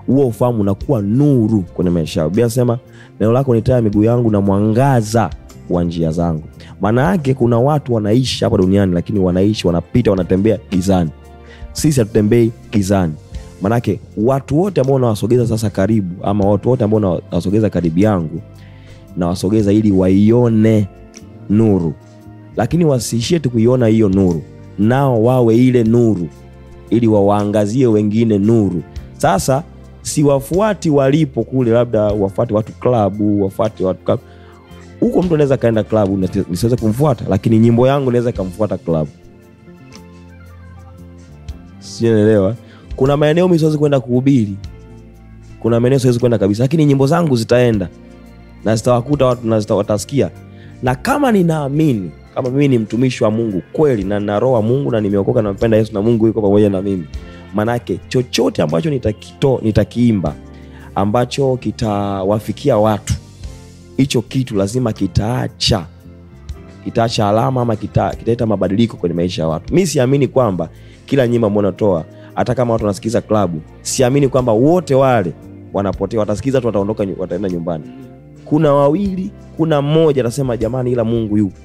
Huo ufahamu unakuwa nuru kwenye maisha yao. Biblia inasema neno lako ni taa ya miguu yangu na mwangaza wa njia zangu. Maana yake kuna watu wanaishi hapa duniani lakini wanapita wanatembea gizani. Sisi hatutembei gizani. Maana yake watu wote ambao nawasogeza sasa karibu, ama watu wote ambao nawasogeza karibu yangu, nawasogeza ili waione nuru. Lakini wasiishie tu kuiona hiyo nuru, nao wawe ile nuru ili wawaangazie wengine nuru. Sasa si wafuati walipo kule, labda wafuati watu klabu, wafuati watu klabu. Huko mtu anaweza kaenda klabu nisiweze kumfuata, lakini nyimbo yangu inaweza kumfuata klabu. Sielewa. Kuna maeneo mimi siwezi kwenda kuhubiri. Kuna maeneo siwezi kwenda kabisa, lakini nyimbo zangu zitaenda na zitawakuta watu na watasikia. Na kama ninaamini kama mimi ni mtumishi wa Mungu kweli na nina roho wa Mungu na nimeokoka na mpenda Yesu na Mungu yuko pamoja na mimi, manake chochote ambacho nitakiimba ambacho kitawafikia watu, hicho kitu lazima kitaacha alama ama kitaleta mabadiliko kwenye maisha ya watu. Mimi siamini kwamba kila nyimbo ambayo natoa, hata kama watu wanasikiza klabu, siamini kwamba wote wale wanapotea, watasikiza tu wataondoka wataenda nyumbani. Kuna wawili, kuna mmoja atasema jamani ila Mungu yupo.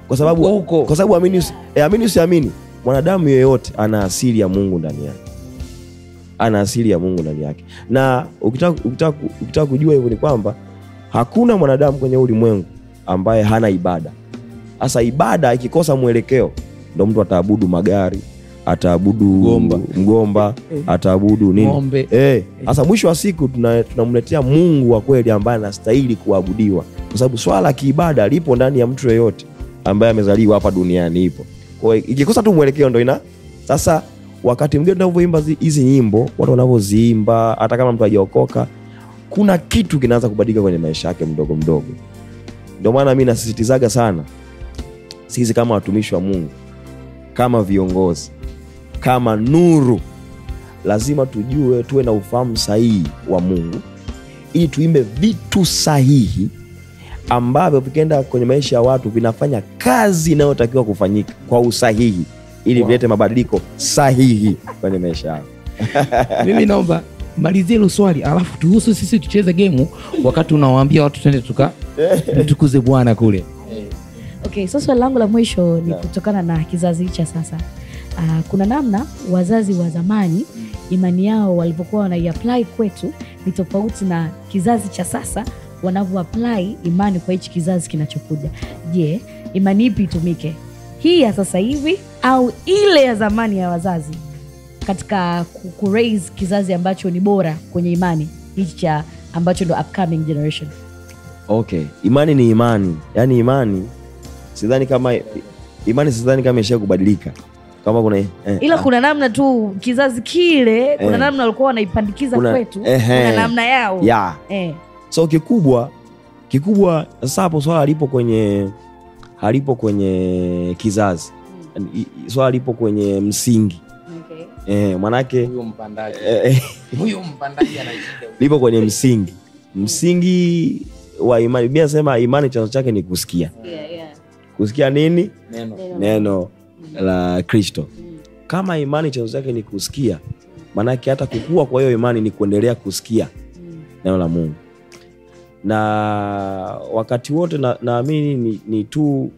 Kwa sababu amini usiamini, mwanadamu yeyote ana asili ya Mungu ndani yake. Ana asili ya Mungu ndani yake. Na ukitaka kujua hivyo ni kwamba hakuna mwanadamu kwenye ulimwengu ambaye hana ibada. Sasa ibada ikikosa mwelekeo, ndio mtu ataabudu magari, ataabudu mgomba, ataabudu nini? Sasa mwisho wa siku tunamletea Mungu wa kweli ambaye anastahili kuabudiwa. Kwa sababu swala la kiibada lipo ndani ya mtu yeyote ambaye amezaliwa hapa duniani ipo. Kwa hiyo ikikosa tu mwelekeo ndio Sasa wakati mwingine tunapoimba hizi nyimbo, watu wanapoziimba, hata kama mtu hajaokoka, kuna kitu kinaanza kubadilika kwenye maisha yake mdogo mdogo. Ndio maana mimi nasisitizaga sana, sisi kama watumishi wa Mungu, kama viongozi, kama nuru, lazima tuwe na ufahamu sahihi wa Mungu ili tuimbe vitu sahihi ambavyo vikienda kwenye maisha ya watu vinafanya kazi inayotakiwa kufanyika kwa usahihi ili vilete mabadiliko sahihi kwenye maisha yao. Mimi naomba malizie hilo swali alafu tuhusu sisi tucheze game wakati unawaambia watu twende tukuze Bwana kule. Okay, so swali langu la mwisho ni kutokana na kizazi cha sasa. Kuna namna wazazi wa zamani imani yao walipokuwa wanaiapply kwetu ni tofauti na kizazi cha sasa wanavyoapply imani kwa hichi kizazi kinachokuja. Je, imani ipi itumike? Hii ya sasa hivi au ile ya zamani ya wazazi katika ku-raise kizazi ambacho ni bora kwenye imani hichi cha ambacho ndo upcoming generation? Okay, imani ni imani. Yaani imani sidhani kama imesha kubadilika. Kama kuna ila kuna namna tu kizazi kile kuna namna walikuwa wanaipandikiza kwetu, kuna namna yao. So kikubwa sasa hapo swala halipo kwenye kizazi. Swala lipo kwenye msingi. Okay. Manake huyo mpandaji anaishika. Lipo kwenye msingi. Msingi wa imani. Biblia inasema imani chanzo chake ni kusikia. Kusikia nini? Neno la Kristo. Kama imani chanzo chake ni kusikia, manake hata kukua kwa hiyo imani ni kuendelea kusikia neno la Mungu. Na wakati wote naamini ni tu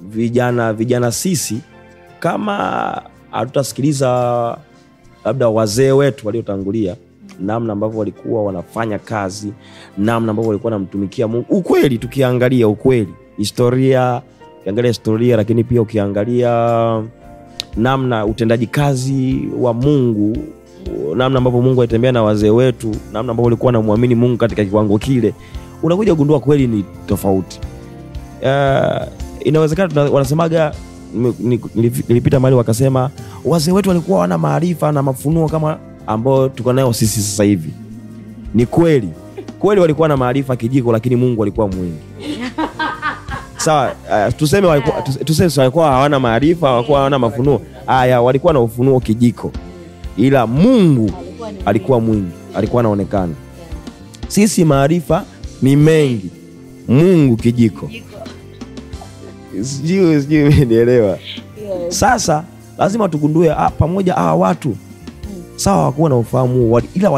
vijana sisi, kama hatutasikiliza labda wazee wetu waliotangulia, namna ambavyo walikuwa wanafanya kazi, namna ambavyo walikuwa wanamtumikia Mungu. Ukweli tukiangalia historia, lakini pia ukiangalia namna utendaji kazi wa Mungu, namna ambavyo Mungu alitembea na wazee wetu, namna ambavyo walikuwa wanamwamini Mungu katika kiwango kile, unakuja kugundua kweli ni tofauti. Inawezekana wanasemaga, nilipita mahali wakasema wazee wetu walikuwa wana maarifa na mafunuo kama ambao tuko nayo sisi sasa hivi. Ni kweli walikuwa na maarifa kijiko, lakini Mungu alikuwa mwingi. Sawa, tuseme walikuwa hawana maarifa, walikuwa hawana mafunuo. Walikuwa na ufunuo kijiko, ila Mungu alikuwa mwingi, alikuwa anaonekana. Sisi maarifa ni mengi, Mungu kijiko. Sijui umenielewa. Sasa lazima tugundue pamoja watu sawa hawakuwa na ufahamu ila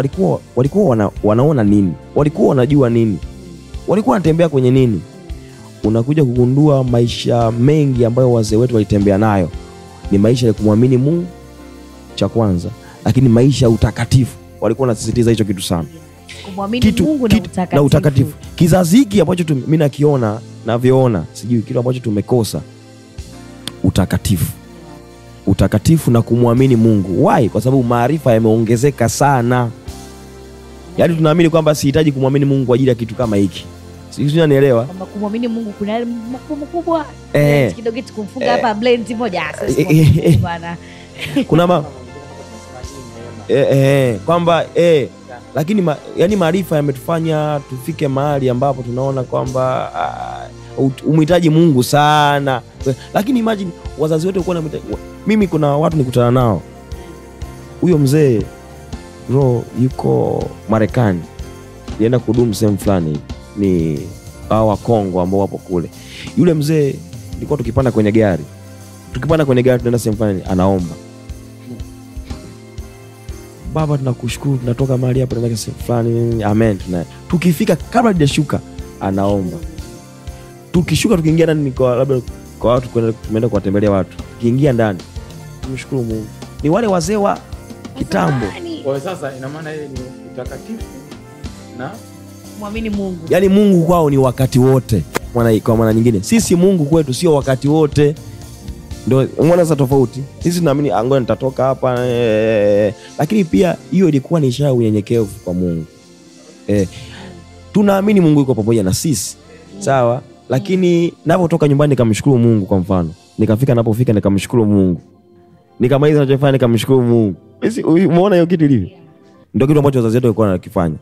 walikuwa wanaona nini? Walikuwa wanajua nini? Walikuwa wanatembea kwenye nini? Unakuja kugundua maisha mengi ambayo wazee wetu walitembea nayo ni maisha ya kumwamini Mungu cha kwanza, lakini maisha ya utakatifu. Walikuwa wanasisitiza hicho kitu sana. Kumwamini Mungu na utakatifu. Kizazi hiki ambacho mimi navyoona, sijui kitu ambacho tumekosa utakatifu na kumwamini Mungu. Why? Kwa sababu maarifa yameongezeka sana. Yaani tunaamini kwamba sihitaji kumwamini Mungu kwa ajili ya kitu kama hiki. Sisi tunanielewa. Kama kumwamini Mungu kuna makubwa. Kidogo tukumfunga hapa blend moja bwana. Kuna kwamba lakini yani maarifa yametufanya tufike mahali ambapo tunaona kwamba umhitaji Mungu sana. Lakini imagine wazazi wetu walikuwa wanamhitaji. Mimi kuna watu nikutana nao. Huyo mzee yuko Marekani. Alienda kuhudumu sehemu fulani, ni hawa Kongo ambao wapo kule. Yule mzee nilikuwa tukipanda kwenye gari tunaenda sehemu fulani, anaomba, Baba tunakushukuru tunatoka mahali hapa tunaenda sehemu fulani, amen. Tukifika kabla hajashuka anaomba. Tukishuka tukiingia ndani labda kwa watu tumeenda kuwatembelea watu, tukiingia ndani tumshukuru Mungu. Ni wale wazee wa kitambo. Kwa sasa ina maana yeye ni utakatifu na muamini Mungu. Yaani Mungu kwao ni wakati wote. Kwa maana nyingine, sisi Mungu kwetu sio wakati wote. Ndio umeona sasa tofauti. Sisi tunaamini ngoja nitatoka hapa, lakini pia hiyo ilikuwa ni ishara ya unyenyekevu kwa Mungu. Tunaamini Mungu yuko pamoja na sisi. Sawa? Lakini ninapotoka nyumbani nikamshukuru Mungu kwa mfano. Nikafika ninapofika nikamshukuru Mungu. Nikamaliza ninachofanya nikamshukuru Mungu. Umeona hiyo kitu ilivyo? Ndio kitu ambacho wazazi wetu walikuwa wanakifanya.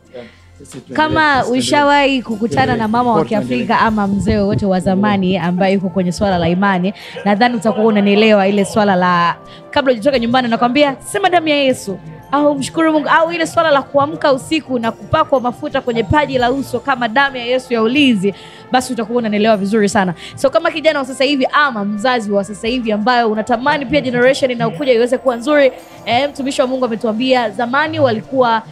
Kama ushawahi kukutana na mama wa Kiafrika ama mzee wote wa zamani ambaye yuko kwenye swala la imani, nadhani utakuwa unanielewa ile swala la kabla hujatoka nyumbani nakwambia sema damu ya Yesu au mshukuru Mungu, au ile swala la kuamka usiku na kupakwa mafuta kwenye paji la uso kama damu ya Yesu ya ulinzi, basi utakuwa unanielewa vizuri sana. So kama kijana wa sasa hivi ama mzazi wa sasa hivi ambayo unatamani pia generation inayokuja iweze kuwa nzuri, mtumishi wa Mungu ametuambia zamani walikuwa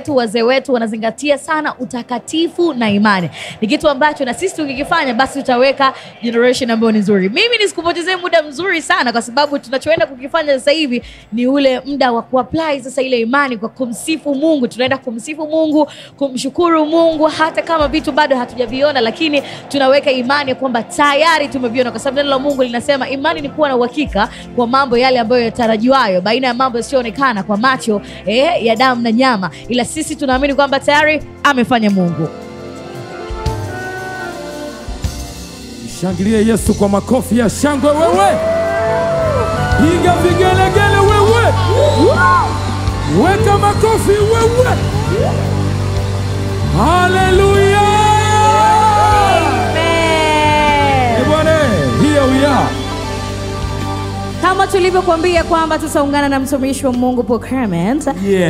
wazee wetu wanazingatia sana utakatifu na imani. Ni kitu ambacho na sisi tukikifanya basi tutaweka generation ambayo ni nzuri. Mimi nisikupotezee muda mzuri sana kwa sababu tunachoenda kukifanya sasa hivi ni ule muda wa kuapply sasa ile imani kwa kumsifu Mungu. Tunaenda kumsifu Mungu, kumshukuru Mungu hata kama vitu bado hatujaviona, lakini tunaweka imani kwamba tayari tumeviona, kwa sababu neno la Mungu linasema imani ni kuwa na uhakika kwa mambo yale ambayo yatarajiwayo baina ya mambo yasiyoonekana kwa macho ya damu na nyama. Ila sisi tunaamini kwamba tayari amefanya Mungu. Shangilie Yesu kwa makofi ya shangwe wewe. Piga vigelegele wewe. Weka makofi wewe. Hallelujah. Amen. Bwana, here we are. Kama tulivyokuambia kwamba tutaungana na mtumishi wa Mungu Paul Clement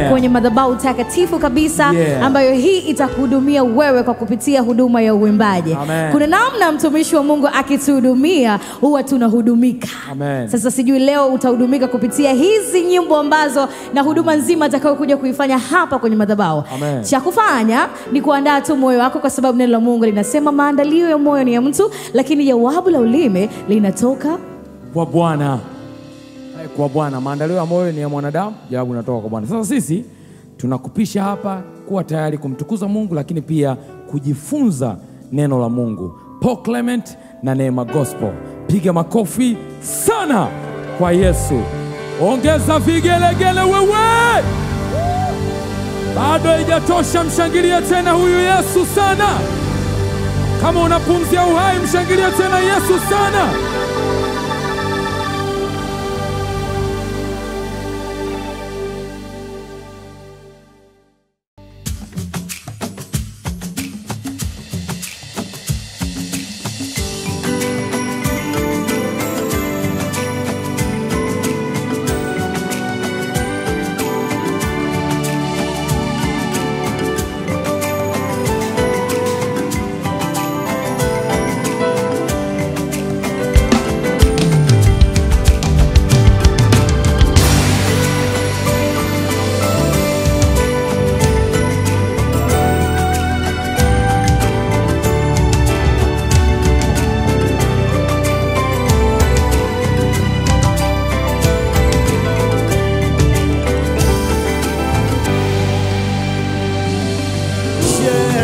kwenye madhabahu takatifu kabisa ambayo hii itakuhudumia wewe kwa kupitia huduma ya uimbaji. Amen. Kuna namna mtumishi wa Mungu akituhudumia huwa tunahudumika. Amen. Sasa sijui leo utahudumika kupitia hizi nyimbo ambazo na huduma nzima atakayokuja kuifanya hapa kwenye madhabahu. Cha kufanya ni kuandaa tu moyo wako, kwa sababu neno la Mungu linasema maandalio ya moyo ni ya mtu, lakini jawabu la ulimi linatoka kwa Bwana. Kwa Bwana. Maandalio ya moyo ni ya mwanadamu, jawabu linatoka kwa Bwana. Sasa sisi tunakupisha hapa kuwa tayari kumtukuza Mungu, lakini pia kujifunza neno la Mungu. Paul Clement na Neema Gospel. Piga makofi sana kwa Yesu. Ongeza vigelegele wewe. Bado haijatosha, mshangilie tena huyu Yesu sana. Kama unapumzia uhai, mshangilie tena Yesu sana.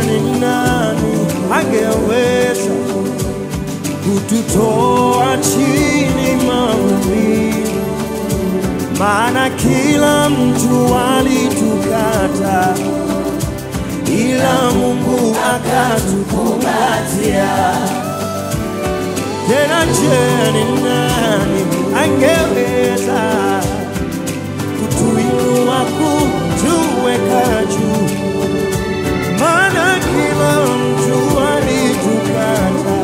ni nani angeweza kututoa chini mavumbini? Maana kila mtu alitukata, ila Mungu akatukumbatia. Tena je, ni nani angeweza kutuinua, kutuweka juu? Maana kila mtu alitukata,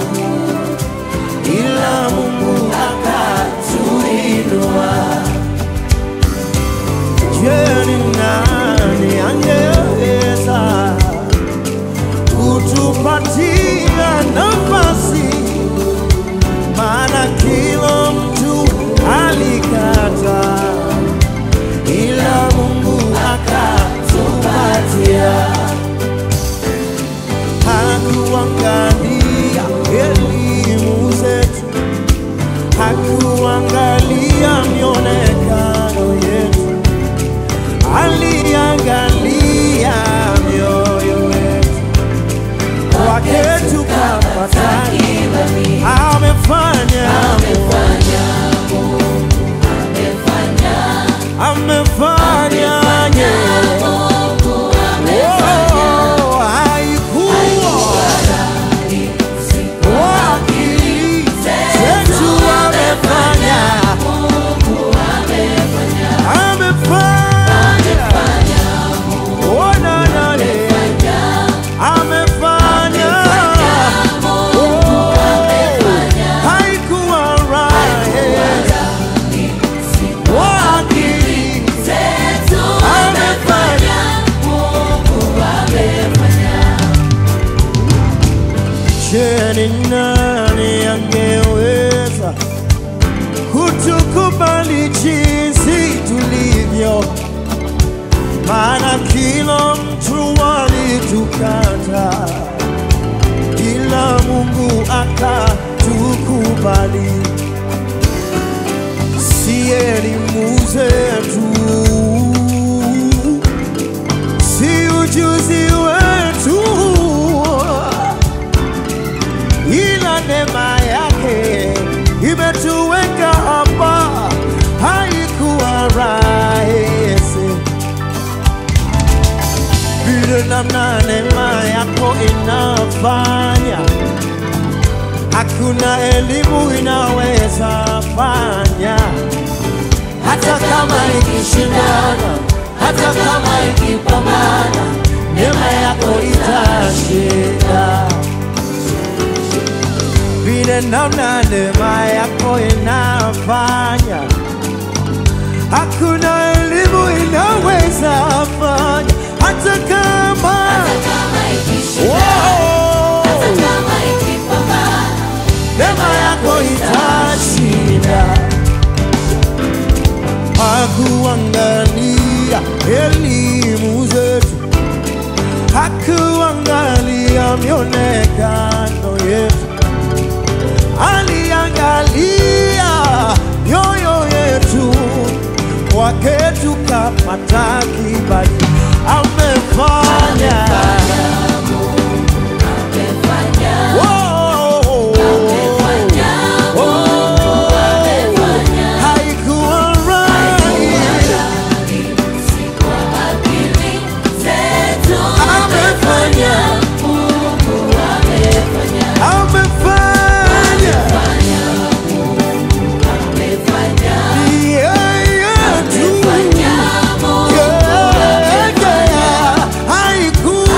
ila Mungu akatuinua. Je, ni nani angeweza kutupatia nafasi? Maana kila mtu alikata, ila Mungu akatupatia. Hakuangalia elimu zetu, hakuangalia mionekano yetu, aliangalia mioyo yetu. Kwake tukapata kibali. Amefanya ni nani angeweza kutukubali jinsi tulivyo? Maana kila mtu alitukata, ila Mungu akatukubali. Si elimu zetu, si ujuzi wetu, ila neema yake imetuweka hapa. Haikuwa rahisi vile namna neema yako inafanya, hakuna elimu inaweza fanya. Hata kama ikishindana, hata kama ikipambana, neema yako itashinda. Vile namna neema yako inafanya, hakuna elimu inaweza fanya. Hata kama ikipambana, neema yako itashinda. Hakuangalia elimu zetu, hakuangalia mionekano yetu, aliangalia mioyo yetu. Kwake tukapata kibali. Amefanya haiku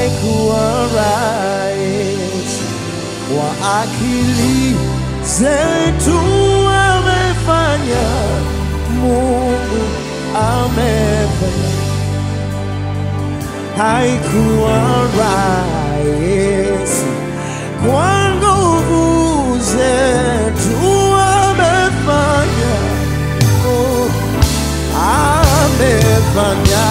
haikuwa rahisi kwa akili zetu, amefanya Mungu amefanya. Haikuwa rahisi kwa nguvu zetu, amefanya amefanya.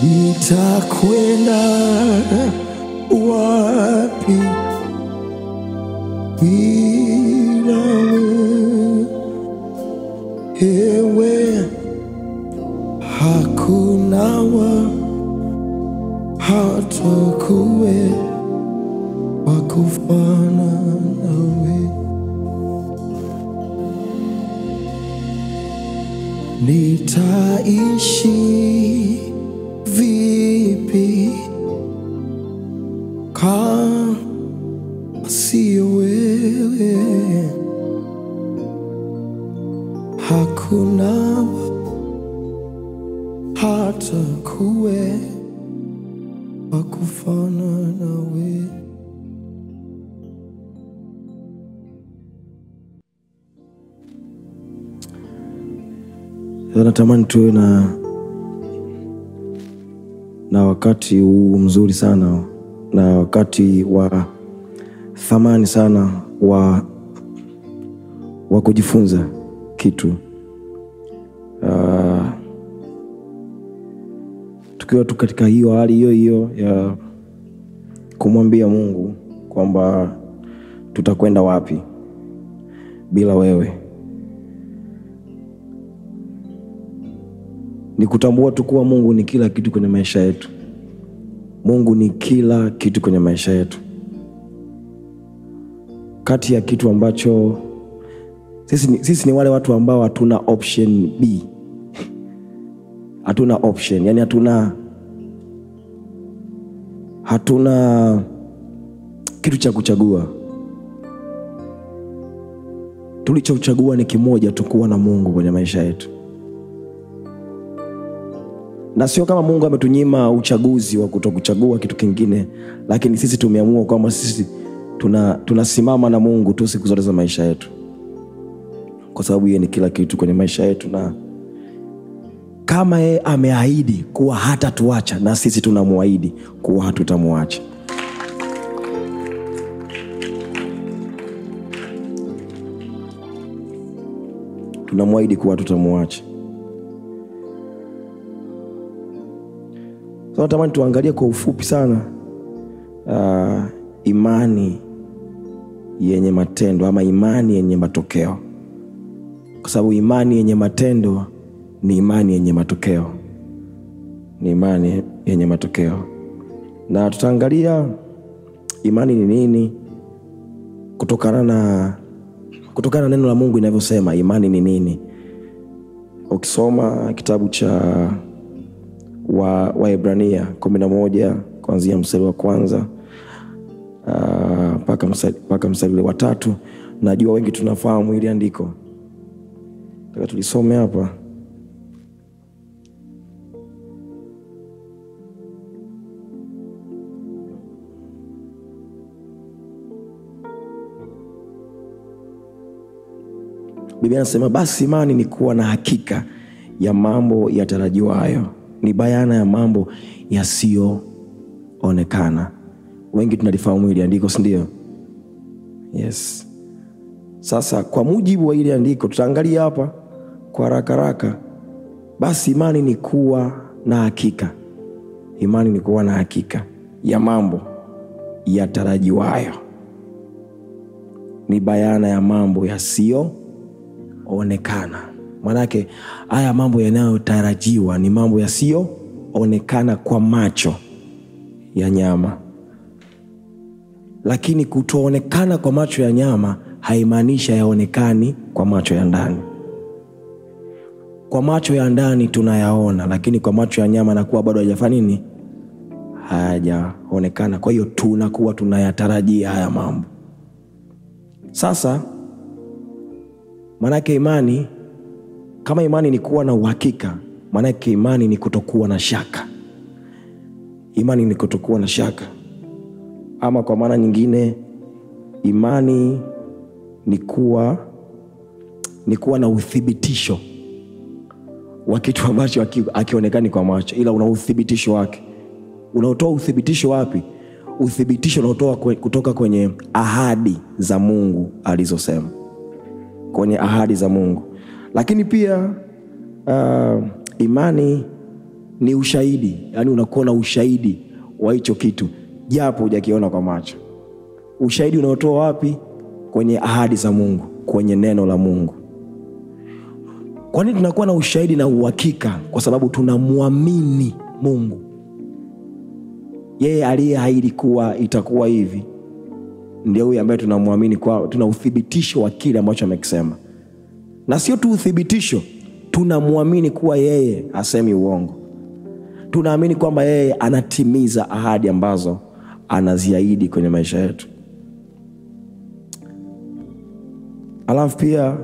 nitakwenda wapi bila wewe? Hakuna hata kuwe wakufana nawe. Nitaishi vipi kama sio wewe? Hakuna hata kuwe wakufana nawe. Natamani tuwe na wakati huu mzuri sana, na wakati wa thamani sana wa kujifunza kitu. Tukiwa tu katika hiyo hali hiyo ya kumwambia Mungu kwamba tutakwenda wapi bila wewe. Ni kutambua tu kuwa Mungu ni kila kitu kwenye maisha yetu. Mungu ni kila kitu kwenye maisha yetu. Kati ya kitu ambacho sisi ni wale watu ambao hatuna option B. Hatuna option, yani hatuna kitu cha kuchagua. Tulichochagua ni kimoja tu, kuwa na Mungu kwenye maisha yetu. Na sio kama Mungu ametunyima uchaguzi wa kutokuchagua kitu kingine, lakini sisi tumeamua kwamba sisi tunasimama na Mungu tu siku zote za maisha yetu, kwa sababu yeye ni kila kitu kwenye maisha yetu. Na kama yeye ameahidi kuwa hatatuacha, na sisi tunamwahidi kuwa hatutamwacha. Tunamwahidi kuwa hatutamwacha. So natamani tuangalie kwa ufupi sana imani yenye matendo, ama imani yenye matokeo. Kwa sababu imani yenye matendo ni imani yenye matokeo. Ni imani yenye matokeo. Na tutaangalia imani ni nini kutokana na neno la Mungu inavyosema imani ni nini. Ukisoma kitabu cha Waebrania 11 kuanzia mstari wa kwanza mpaka mstari wa 3, najua wengi tunafahamu ile andiko. Nataka tulisome hapa. Biblia inasema, basi imani ni kuwa na hakika ya mambo yatarajiwayo, ni bayana ya mambo yasiyoonekana. Wengi tunalifahamu ile andiko, si ndio? Yes. Sasa kwa mujibu wa ile andiko tutaangalia hapa kwa haraka. Basi imani ni kuwa na hakika. Imani ni kuwa na hakika ya mambo yatarajiwayo, ni bayana ya mambo yasiyoonekana. Manake haya mambo yanayotarajiwa ni mambo yasiyoonekana kwa macho ya nyama. Lakini kutoonekana kwa macho ya nyama haimaanisha yaonekani kwa macho ya ndani. Kwa macho ya ndani tunayaona, lakini kwa macho ya nyama nakuwa bado hajafanya nini? Hajaonekana. Kwa hiyo tunakuwa tunayatarajia haya mambo. Sasa manake imani, kama imani ni kuwa na uhakika, manake imani ni kutokuwa na shaka. Imani ni kutokuwa na shaka. Ama kwa maana nyingine, imani ni kuwa na uthibitisho wa kitu ambacho hakionekani kwa macho, ila una uthibitisho wake. Unaotoa uthibitisho wapi? Uthibitisho unaotoa kutoka kwenye ahadi za Mungu alizosema. Kwenye ahadi za Mungu. Lakini pia imani ni ushahidi, yani unakuwa na ushahidi wa hicho kitu japo hujakiona kwa macho. Ushahidi unaotoa wapi? Kwenye ahadi za Mungu, kwenye neno la Mungu. Kwa nini tunakuwa na ushahidi na uhakika? Kwa sababu tunamwamini Mungu. Yeye aliyeahidi kuwa itakuwa hivi ndiye huyu ambaye tunamwamini, kwa tuna uthibitisho wa kile ambacho amekisema. Na sio tu uthibitisho, tunamwamini kuwa yeye hasemi uongo. Tunaamini kwamba yeye anatimiza ahadi ambazo anaziahidi kwenye maisha yetu. Alafu pia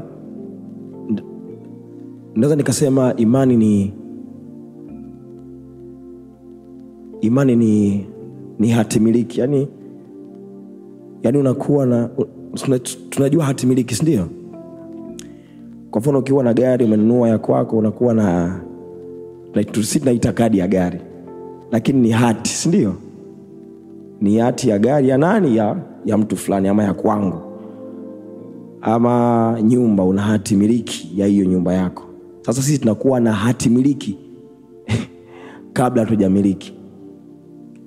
naweza nikasema imani ni hatimiliki. Yani unakuwa na, tunajua hatimiliki, si ndio? Kwa mfano ukiwa na gari umenunua ya kwako, unakuwa na tunaita kadi ya gari, lakini ni hati, si ndio? Ni hati ya gari ya nani? Ya mtu fulani, ama ya kwangu. Ama nyumba, una hati miliki ya hiyo nyumba yako. Sasa sisi tunakuwa na hati miliki kabla hatujamiliki.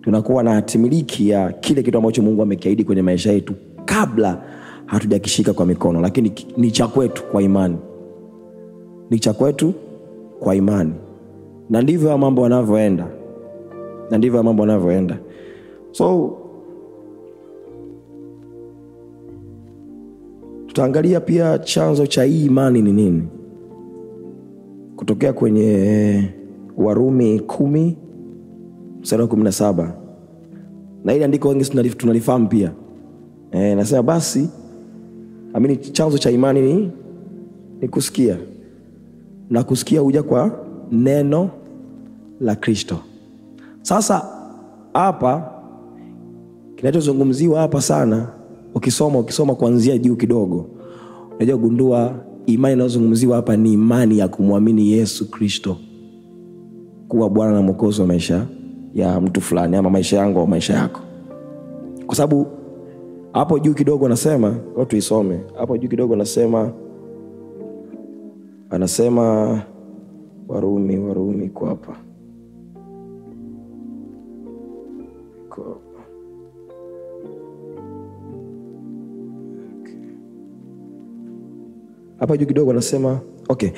Tunakuwa na hati miliki ya kile kitu ambacho Mungu amekiahidi kwenye maisha yetu kabla hatujakishika kwa mikono, lakini ni cha kwetu kwa imani. Ni cha kwetu kwa imani. Na ndivyo mambo yanavyoenda. So tutaangalia pia chanzo cha hii imani ni nini, kutokea kwenye Warumi 10:17. Na ile andiko wengi tunalifahamu pia. Nasema basi chanzo cha imani ni kusikia, na kusikia huja kwa neno la Kristo. Sasa hapa kinachozungumziwa hapa sana, ukisoma kuanzia juu kidogo, unajua gundua imani inayozungumziwa hapa ni imani ya kumwamini Yesu Kristo kuwa Bwana na Mwokozi wa maisha ya mtu fulani, ama maisha yangu au maisha yako. Kwa sababu hapo juu kidogo anasema, kwa tuisome hapo juu kidogo, anasema Warumi kwa hapa. Hapa juu kidogo anasema, okay.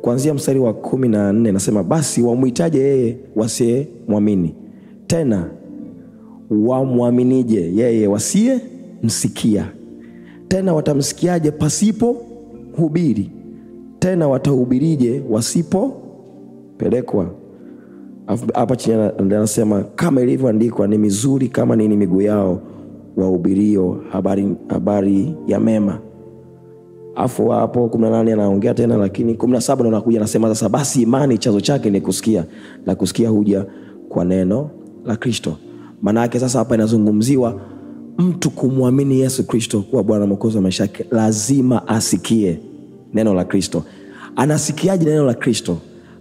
Kuanzia mstari wa 14 anasema, basi wamuitaje yeye wasiye muamini? Tena wamwaminije yeye wasiye msikia? Tena watamsikiaje pasipo hubiri? Tena watahubirije wasipo pelekwa? Hapa chini anasema, kama ilivyoandikwa, ni mizuri kama nini miguu yao wahubirio habari ya mema. Afu hapo 18 anaongea tena, lakini 17 ndo anakuja anasema, sasa basi imani chanzo chake ni kusikia, na kusikia huja kwa neno la Kristo. Maana yake sasa hapa inazungumziwa mtu kumwamini Yesu Kristo kuwa Bwana Mwokozi wa maisha yake, lazima asikie neno la Kristo. Anasikiaje neno la Kristo?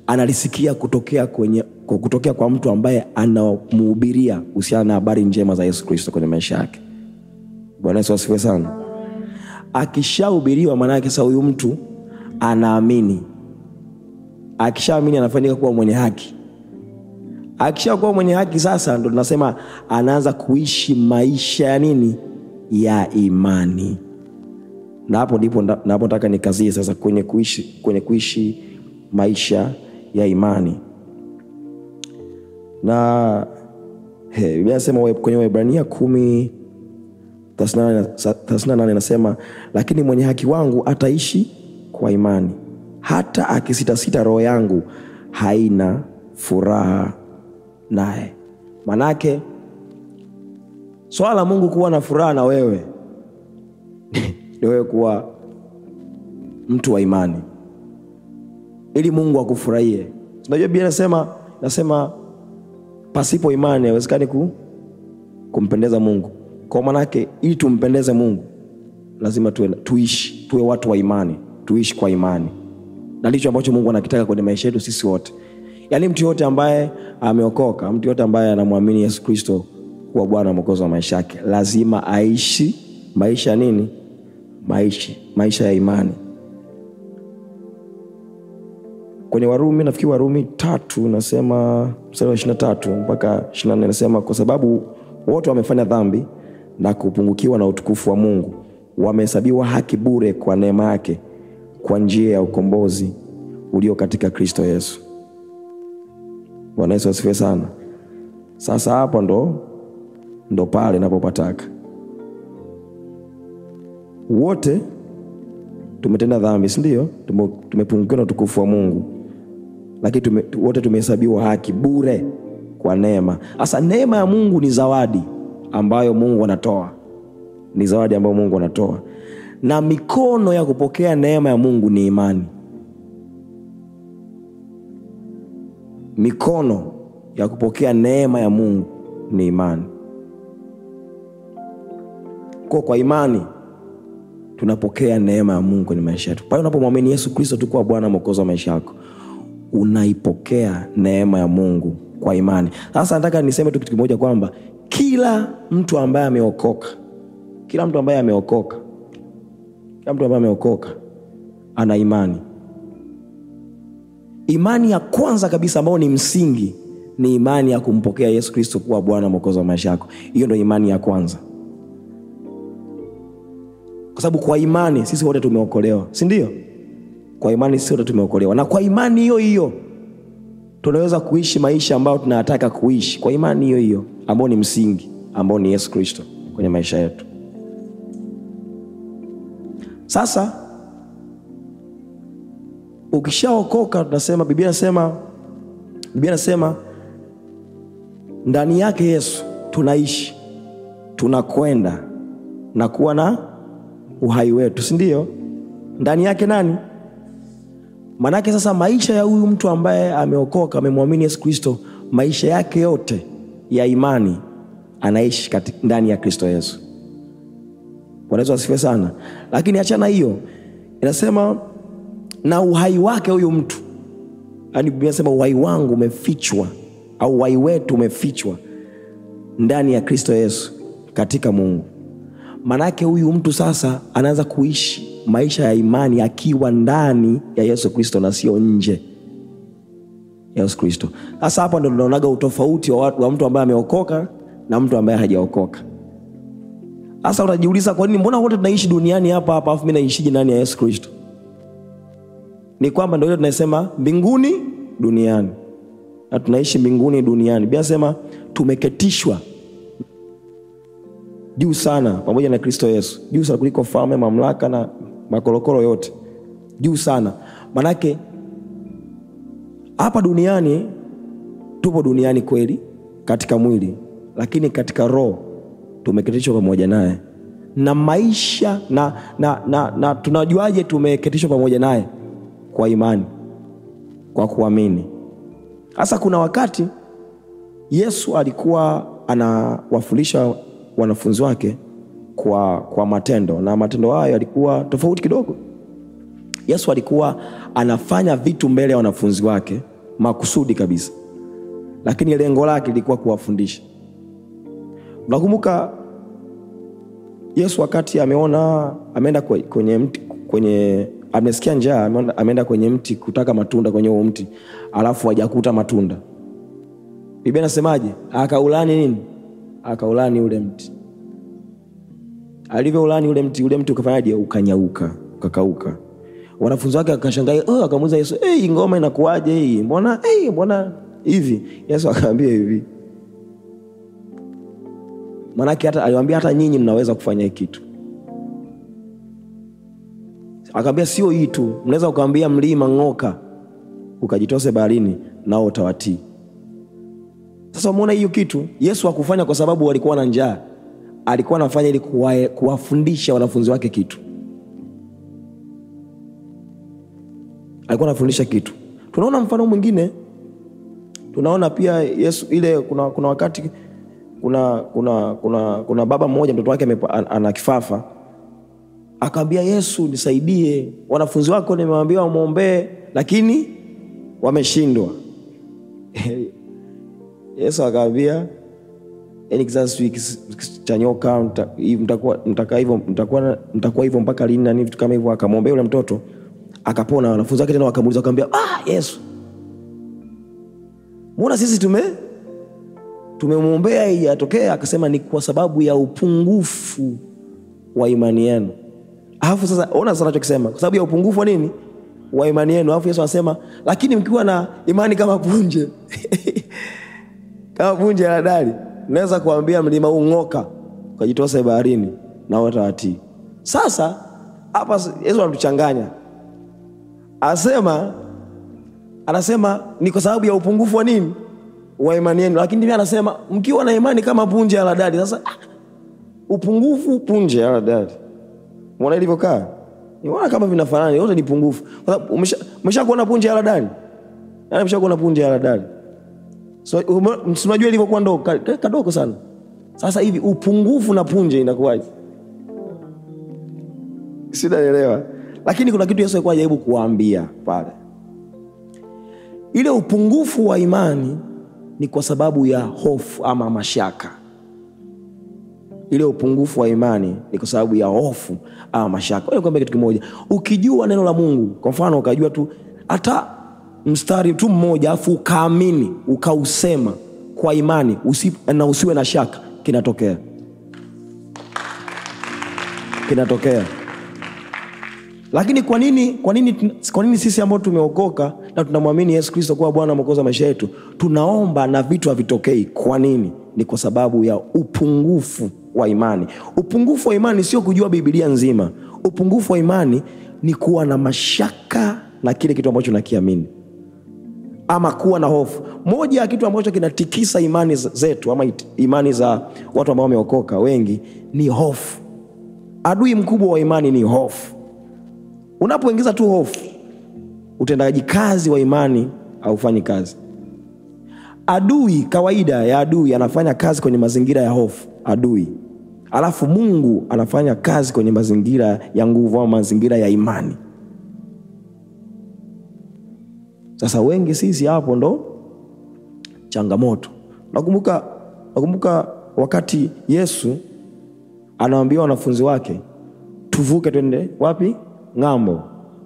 Analisikia kutokea kwa mtu ambaye anamhubiria kuhusiana na habari njema za Yesu Kristo kwenye maisha yake. Bwana Yesu asifiwe sana. Akishahubiriwa, maana yake sasa huyu mtu anaamini. Akishaamini anafanyika kuwa mwenye haki. Akishakuwa mwenye haki, sasa ndo tunasema anaanza kuishi maisha ya nini? Ya imani. Na hapo ndipo nataka nikazie sasa kwenye kuishi maisha ya imani. Na Biblia inasema kwenye Waebrania 10:38 inasema, lakini mwenye haki wangu ataishi kwa imani. Hata akisitasita, roho yangu haina furaha naye. Manake swala la Mungu kuwa na furaha na wewe ni wewe kuwa mtu wa imani, ili Mungu akufurahie. Unajua Biblia nasema pasipo imani haiwezekani kumpendeza Mungu. Kwa maana yake ili tumpendeze Mungu lazima tuwe watu wa imani, tuishi kwa imani. Na ndicho ambacho Mungu anakitaka kwenye maisha yetu sisi wote. Yaani mtu yote ambaye ameokoka, mtu yote ambaye anamwamini Yesu Kristo kuwa Bwana Mwokozi wa maisha yake, lazima aishi maisha nini? Maisha ya imani. kwenye Warumi, nafikiri Warumi 3 nasema mstari wa 23 mpaka 24 nasema, kwa sababu wote wamefanya dhambi na kupungukiwa na utukufu wa Mungu, wamehesabiwa haki bure kwa neema yake kwa njia ya ukombozi ulio katika Kristo Yesu. Bwana Yesu asifiwe sana. Sasa hapa ndo pale ninapopataka. Wote tumetenda dhambi, si ndio? Tumepungukiwa na utukufu wa Mungu, lakini wote tumehesabiwa haki bure kwa neema. Sasa neema ya Mungu ni zawadi ambayo Mungu anatoa. Ni zawadi ambayo Mungu anatoa. Na mikono ya kupokea neema ya Mungu ni imani. Mikono ya kupokea neema ya Mungu ni imani. Kwa imani tunapokea neema ya Mungu kwenye maisha yetu. Pale unapomwamini Yesu Kristo tu kuwa Bwana Mwokozi wa maisha yako, unaipokea neema ya Mungu kwa imani. Sasa nataka niseme tu kitu kimoja, kwamba kila mtu ambaye ameokoka, kila mtu ambaye ameokoka ana imani. Imani ya kwanza kabisa ambayo ni msingi ni imani ya kumpokea Yesu Kristo kuwa Bwana Mwokozi wa maisha yako. Hiyo ndio imani ya kwanza. Kwa sababu kwa imani sisi wote tumeokolewa, si ndio? Kwa imani sisi wote tumeokolewa. Na kwa imani hiyo hiyo tunaweza kuishi maisha ambayo tunataka kuishi. Kwa imani hiyo hiyo ambayo ni msingi, ambayo ni Yesu Kristo kwenye maisha yetu. Sasa ukishaokoka, tunasema Biblia inasema ndani yake Yesu tunaishi, tunakwenda na kuwa na uhai wetu, si ndio? Ndani yake nani? Manake sasa maisha ya huyu mtu ambaye ameokoka, amemwamini Yesu Kristo, maisha yake yote ya imani anaishi ndani ya Kristo Yesu. Bwana Yesu asifiwe sana. Lakini achana hiyo, inasema na uhai wake huyu mtu. Yaani Biblia inasema uhai wangu umefichwa, au uhai wetu umefichwa ndani ya Kristo Yesu katika Mungu. Manake huyu mtu sasa anaanza kuishi maisha ya imani akiwa ndani ya Yesu Kristo na sio nje ya Yesu Kristo. Sasa hapa ndo tunaonaga utofauti wa mtu ambaye ameokoka na mtu ambaye hajaokoka. Sasa utajiuliza, kwa nini mbona wote tunaishi duniani hapa afu mimi naishije ndani ya Yesu Kristo? Ni kwamba ndio ile tunasema mbinguni duniani. Na tunaishi mbinguni duniani. Biblia inasema tumeketishwa juu sana pamoja na Kristo Yesu. Juu sana kuliko falme, mamlaka na makorokoro yote. Juu sana. Manake hapa duniani tupo duniani kweli katika mwili, lakini katika roho tumeketishwa pamoja naye. Na maisha na tunajuaje tumeketishwa pamoja naye? Kwa imani, kwa kuamini. Sasa kuna wakati Yesu alikuwa anawafundisha wanafunzi wake kwa matendo, na matendo hayo yalikuwa tofauti kidogo. Yesu alikuwa anafanya vitu mbele ya wanafunzi wake makusudi kabisa, lakini lengo lake lilikuwa kuwafundisha. Unakumbuka Yesu wakati ameenda kwenye mti, amesikia njaa, ameenda kwenye mti kutaka matunda kwenye huo mti, alafu hajakuta matunda. Biblia inasemaje? Akaulani nini? Akaulani ule mti. Alivyoulani ule mti ukafanyaje? Ukanyauka, ukakauka. Wanafunzi wake akashangaa, akamuuliza Yesu, ngoma inakuaje hii? Mbona hivi? Yesu akamwambia hivi. Manake aliwaambia hata nyinyi mnaweza kufanya kitu. Akamwambia sio hii tu, mnaweza ukaambia mlima ng'oka ukajitose baharini nao utawatii. Sasa umeona hiyo kitu Yesu hakufanya kwa sababu walikuwa na njaa. Alikuwa anafanya ili kuwafundisha wanafunzi wake kitu. Alikuwa anafundisha kitu. Tunaona mfano mwingine. Tunaona pia Yesu ile kuna wakati kuna baba mmoja mtoto wake ana kifafa. Akamwambia Yesu, nisaidie, wanafunzi wako nimewaambia wamuombee lakini wameshindwa. Yesu akamwambia, kizazi cha nyoka mtakuwa hivyo mpaka lini na vitu kama hivyo. Akamwombea yule mtoto akapona. Wanafunzi wake tena wakamuuliza, akamwambia Yesu, Mbona sisi tumemwombea ijatokea? Akasema ni kwa sababu ya upungufu wa imani yenu. Alafu sasa ona sasa anachokisema, kwa sababu ya upungufu wa nini? Wa imani yenu. Alafu Yesu anasema lakini mkiwa na imani kama punje kama punje ya haradali, naweza kuambia mlima huu ng'oka, ukajitose baharini, na utatii. Sasa hapa Yesu anatuchanganya. Anasema ni kwa sababu ya upungufu wa nini? Wa imani yenu. Lakini pia anasema mkiwa na imani kama punje ya haradali. Sasa upungufu, punje ya haradali, unaona ilivyokaa? Unaona kama vinafanana, yote ni pungufu. Kwa sababu umeshakuona punje ya haradali? Yaani umeshakuona punje ya haradali. So unajua ilivyokuwa ndogo, kadogo sana. Sasa hivi upungufu na punje inakuwaje? Sidaelewa. Lakini kuna kitu Yesu alikuwa anajaribu kuwaambia pale. Ile upungufu wa imani ni kwa sababu ya hofu ama mashaka. Ile upungufu wa imani ni kwa sababu ya hofu ama mashaka. Wewe nikwambia kitu kimoja. Ukijua neno la Mungu, kwa mfano ukajua tu hata mstari tu mmoja afu ukaamini, ukausema kwa imani, na usiwe na shaka, kinatokea. Lakini kwa nini sisi ambao tumeokoka na tunamwamini Yesu Kristo kuwa Bwana Mwokozi wa maisha yetu, tunaomba na vitu havitokei? Kwa nini? Ni kwa sababu ya upungufu wa imani. Upungufu wa imani sio kujua Biblia nzima. Upungufu wa imani ni kuwa na mashaka na kile kitu ambacho nakiamini, ama kuwa na hofu. Moja ya kitu ambacho kinatikisa imani zetu ama imani za watu ambao wameokoka wengi ni hofu. Adui mkubwa wa imani ni hofu. Unapoingiza tu hofu, utendaji kazi wa imani haufanyi kazi. Kawaida ya adui anafanya kazi kwenye mazingira ya hofu, alafu Mungu anafanya kazi kwenye mazingira ya nguvu au mazingira ya imani. Sasa wengi sisi hapo ndo changamoto. Nakumbuka wakati Yesu anawaambia wanafunzi wake tuvuke twende wapi? Ng'ambo.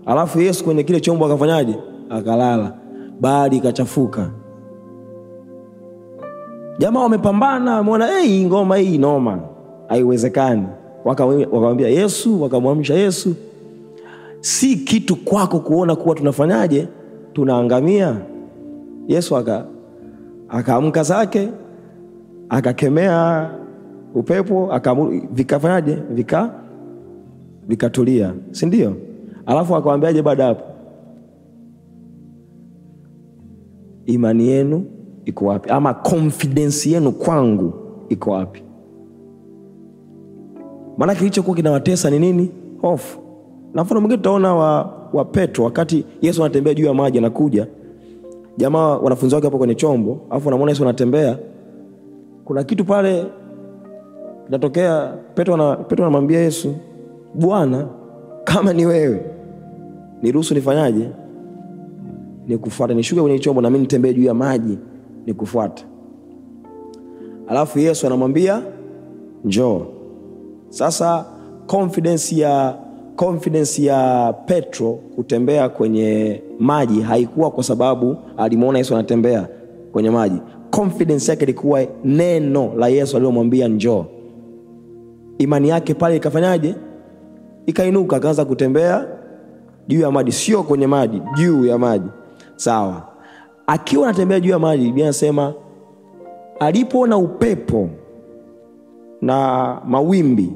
Alafu Yesu kwenye kile chombo akafanyaje? Akalala. Bahari ikachafuka. Jamaa wamepambana, wameona ngoma hii noma, haiwezekani. Wakamwambia Yesu, wakamwamsha Yesu, si kitu kwako kuona kuwa tunafanyaje? Tunaangamia. Yesu akaamka zake, akakemea upepo, vikafanyaje? Vikatulia, si ndio? Alafu akamwambiaje baada hapo? Imani yenu iko wapi? Ama confidence yenu kwangu iko wapi? Maana kilichokuwa kinawatesa ni nini? Hofu. Na mfano mwingine tutaona wa Petro, wakati Yesu anatembea juu ya maji, anakuja jamaa wanafunzi wake hapo kwenye chombo, alafu anamuona Yesu anatembea. Kuna kitu pale kinatokea. Petro anamwambia Yesu, Bwana, kama ni wewe, niruhusu nifanyaje? Nikufuate, nishuke kwenye chombo na mimi nitembee juu ya maji nikufuate. Alafu Yesu anamwambia njoo. Sasa confidence ya Petro kutembea kwenye maji haikuwa kwa sababu alimuona Yesu anatembea kwenye maji. Confidence yake ilikuwa neno la Yesu alilomwambia njoo. Imani yake pale ikafanyaje? Ikainuka, akaanza kutembea juu ya maji, sio kwenye maji, juu ya maji. Sawa. Akiwa anatembea juu ya maji, Biblia inasema alipoona upepo na mawimbi,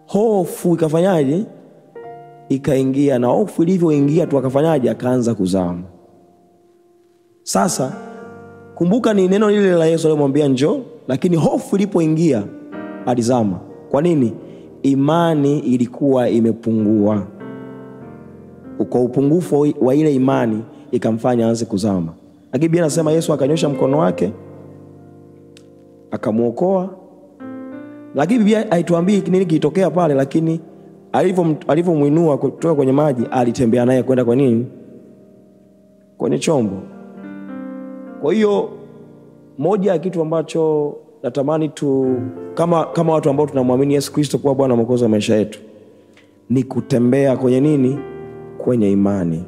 hofu ikafanyaje? Ikaingia, na hofu ilivyoingia tu akafanyaje? Akaanza kuzama. Sasa kumbuka ni neno lile la Yesu aliyomwambia njoo, lakini hofu ilipoingia alizama. Kwa nini? Imani ilikuwa imepungua. Kwa upungufu wa ile imani ikamfanya aanze kuzama. Lakini Biblia inasema Yesu akanyosha mkono wake akamuokoa. Lakini Biblia haituambii nini kilitokea pale, lakini alivyomuinua kutoka kwenye maji, alitembea naye kwenda kwa nini? Kwenye chombo. Kwa hiyo moja ya kitu ambacho natamani kama watu ambao tunamwamini Yesu Kristo kuwa Bwana Mwokozi wa maisha yetu, ni kutembea kwenye nini? Kwenye imani.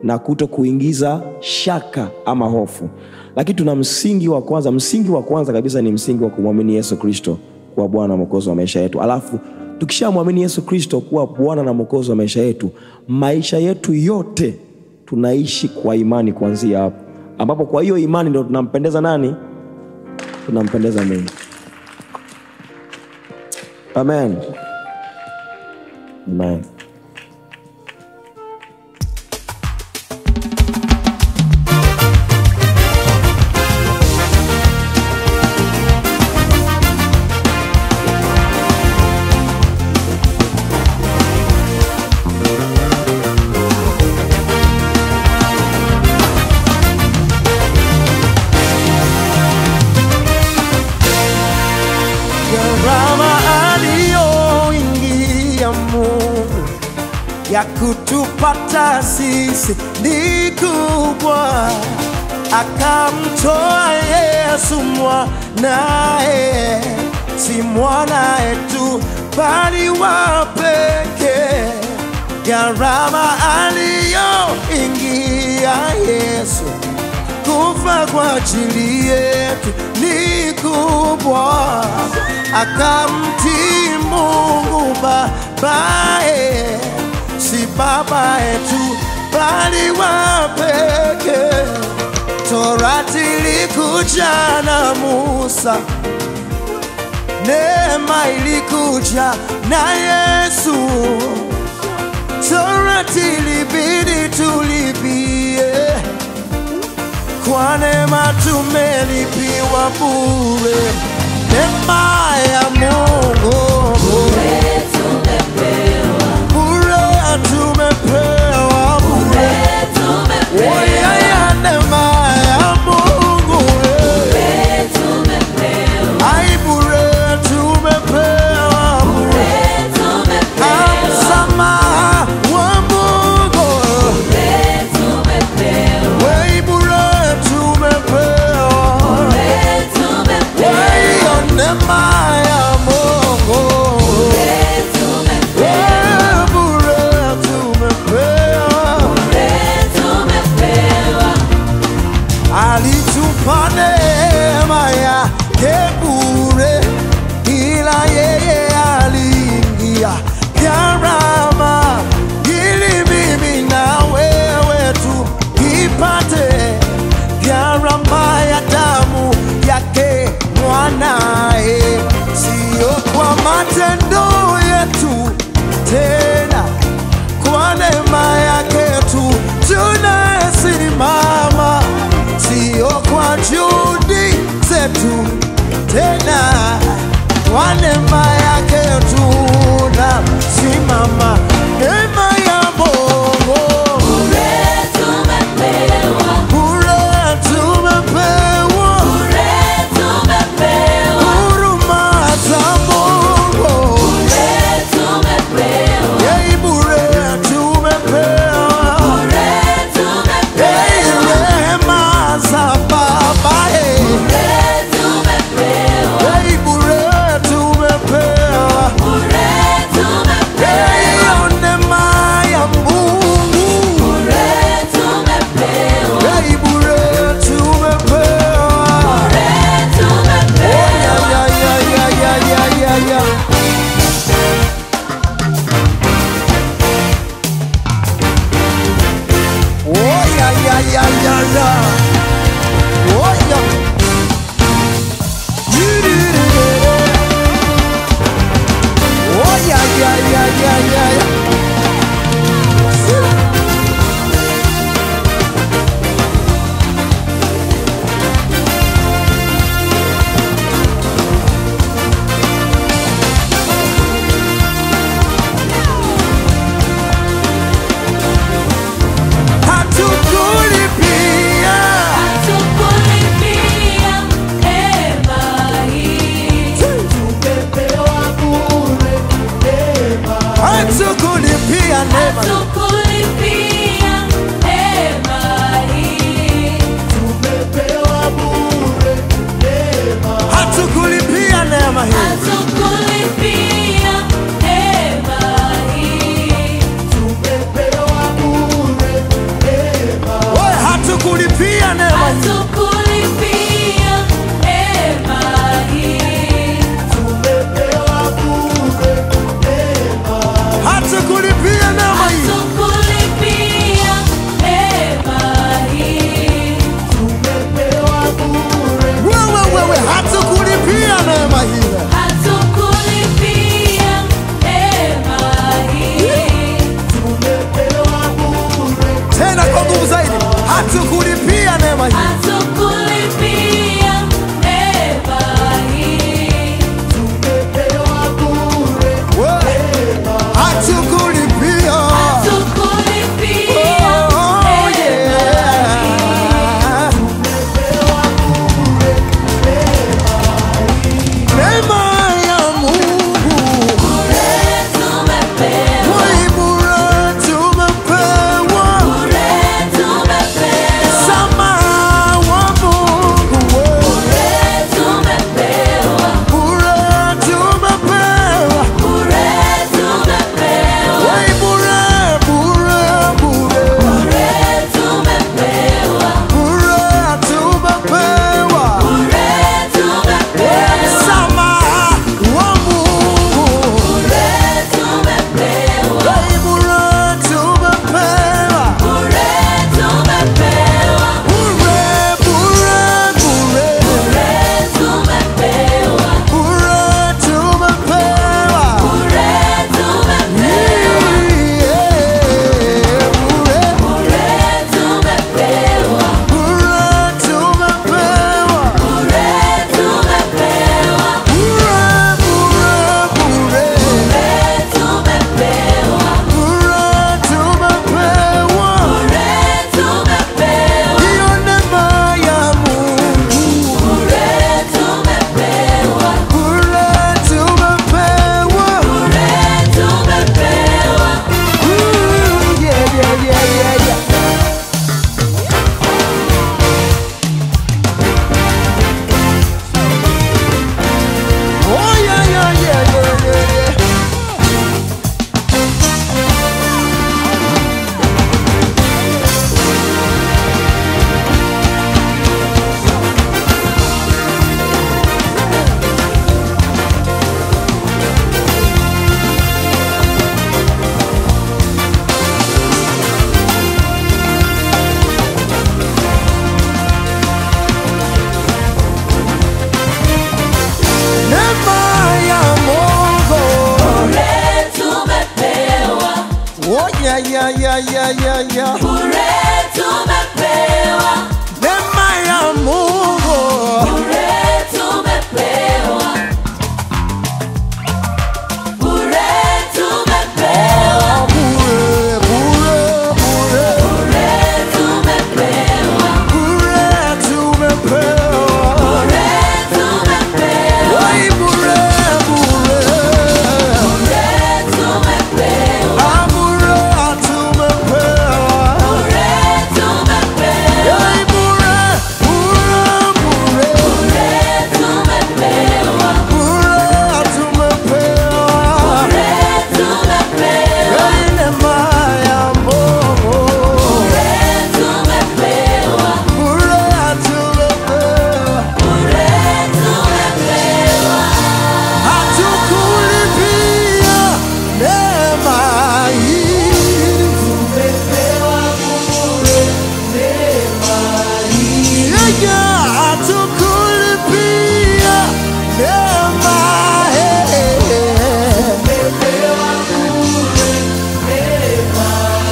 na kuto kuingiza shaka ama hofu. Lakini tuna msingi wa kwanza. Msingi wa kwanza kabisa ni msingi wa kumwamini Yesu Kristo kuwa Bwana na Mwokozi wa maisha yetu. Alafu tukishamwamini Yesu Kristo kuwa Bwana na Mwokozi wa maisha yetu yote tunaishi kwa imani kuanzia hapo, ambapo kwa hiyo imani ndio tunampendeza nani? Tunampendeza Mungu. Amen. Amen. Ya kutupata sisi ni kubwa, akamtoa Yesu mwanae, si mwanae tu bali wa pekee. Gharama aliyoingia Yesu kufa kwa ajili yetu ni kubwa, akamtii Mungu Babae, si baba yetu bali wa pekee. Torati ilikuja na Musa, neema ilikuja na Yesu. Torati ilibidi tulipie, kwa neema tumelipiwa bure. Neema ya Mungu bure tumepewa, tumepewa bure. Oya ya neema ya Mungu bure tumepewa, ai bure tumepewa bure. Msamaha wa Mungu bure tumepewa, wei bure tumepewa bure. Oya neema ya Mungu alitupa neema yake bure, ila yeye aliingia gharama ili mimi na wewe tuipate gharama ya damu yake mwanae, sio kwa matendo yetu tena, kwa neema yake tu tunasimama, sio kwa juhudi zetu tena, kwa neema yake tunasimama. Neema ya Mungu bure tumepewa, bure tumepewa, bure tumepewa. Huruma za Mungu bure tumepewa, yeye bure tumepewa, bure tumepewa. Rehema za Baba bure tumepewa, yeye bure tumepewa, bure tumepewa. Neema ya Mungu bure tumepewa, yeye bure tumepewa, bure tumepewa. Ya. Oh ya. Oh ya. Oh ya. Hatukulipia neema, tumepewa bure neema, hatukulipia neema hii, tumepewa bure neema. Oh yeah, yeah, yeah, yeah, yeah, yeah. Bure tumepewa. Neema ya Mungu. Bure tumepewa. Bure tumepewa. Bure, bure, bure. Bure tumepewa. Bure tumepewa. Bure tumepewa. Oi, bure, bure. Bure tumepewa. Ah, bure tumepewa. Bure tumepewa. Oi, bure, bure, bure. Bure tumepewa. Bure tumepewa. Bure tumepewa. Oi, neema ya Mungu. Bure tumepewa. Bure tumepewa. Bure tumepewa. Hatukulipia neema hii. Tumepewa bure neema hii. Yeah, hatukulipia neema hii. Tumepewa bure neema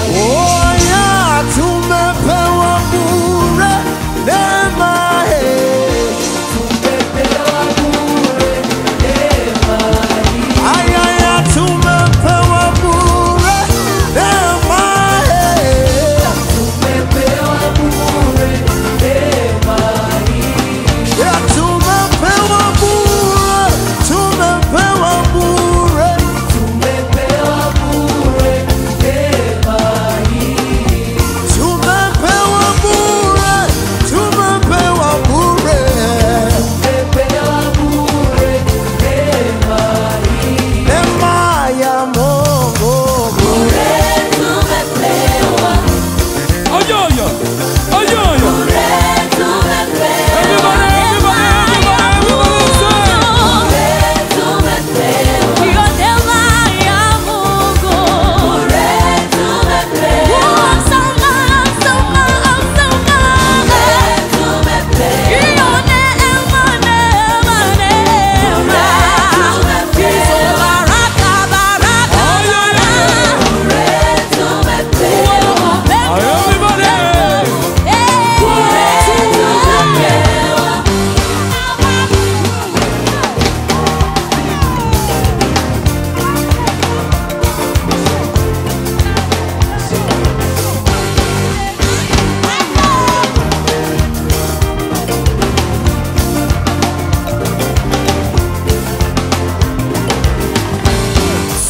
hii. Oh yeah, tumepewa bure neema hii. Tumepewa bure neema hii. Ay, ay, ay, tumepewa bure neema hii. Tumepewa bure neema hii. Yeah, tumepewa bure, tumepewa bure. Tumepewa bure neema hii. Tumepewa bure, tumepewa bure. Tumepewa bure neema hii. Neema ya Mungu. Bure tumepewa. Ayoyo, ayoyo. Bure tumepewa. Everybody, everybody, everybody say. Bure tumepewa. Hiyo neema ya Mungu. Bure tumepewa. Sana, sana, sana. Bure tumepewa. Hiyo neema, neema, neema. Hizo baraka, baraka, baraka. Bure tumepewa. Everybody.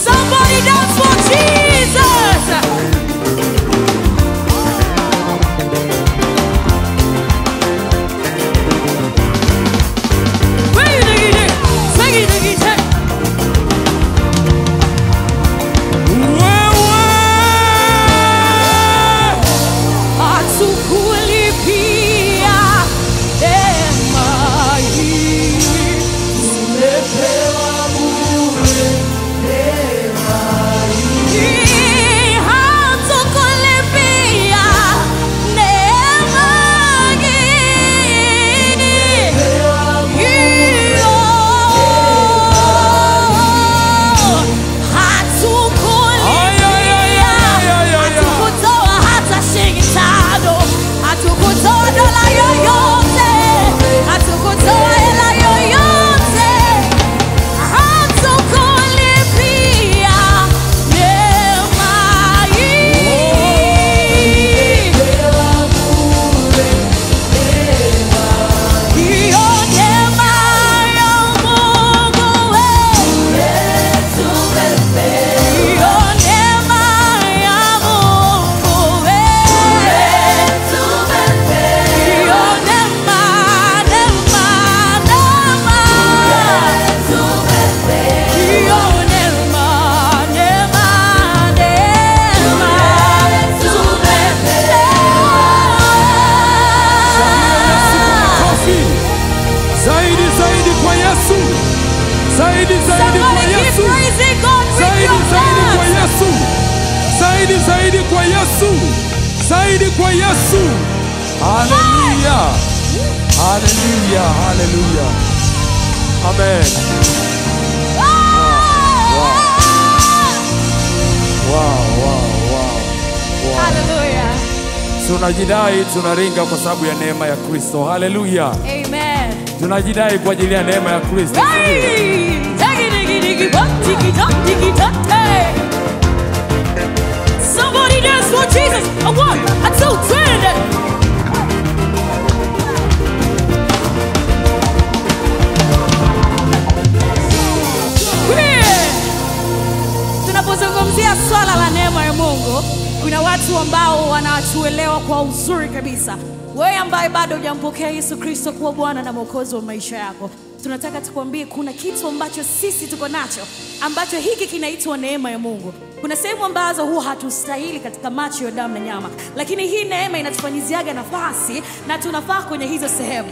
Somebody dance for Jesus. Hatukulipia neema hii. Tumepewa bure neema hii. Hatukulipia neema hii. Hiyo. Hatukulipia. Hatukutoa hata shilingi tano. Hatukutoa dola yoyote. Hatukutoa hela yoyote. Hatukulipia neema hii. Hiyo neema ya Mungu wewe. Hiyo neema ya Mungu wewe. Hiyo neema, neema, neema. Hiyo neema, neema, neema. Kofi. Zaidi, zaidi kwa Yesu. Zaidi, zaidi kwa Somebody keep Yesu. praising God with Zaidi, your zaidi kwa hands. Yesu. Zaidi, zaidi kwa Yesu. Zaidi kwa Yesu. Haleluya. Haleluya. Haleluya. Amen. Wow, wow, wow. Hallelujah. Tunajidai tunaringa kwa sababu ya neema ya Kristo. Haleluya. Amen. Tunajidai kwa ajili ya neema ya Kristo. Hey! Digi, digi, digi, bop, digi, dop, digi, dop, hey! Somebody dance for Jesus. A 1, a 2, 3. Tunapozungumzia swala la neema ya Mungu, kuna watu ambao wanatuelewa kwa uzuri kabisa. Wewe ambaye bado hujampokea Yesu Kristo kuwa Bwana na Mwokozi wa maisha yako, tunataka tukwambie kuna kitu ambacho sisi tuko nacho, ambacho hiki kinaitwa neema ya Mungu. Kuna sehemu ambazo huwa hatustahili katika macho ya damu na nyama, lakini hii neema inatufanyiziaga nafasi na tunafaa kwenye hizo sehemu.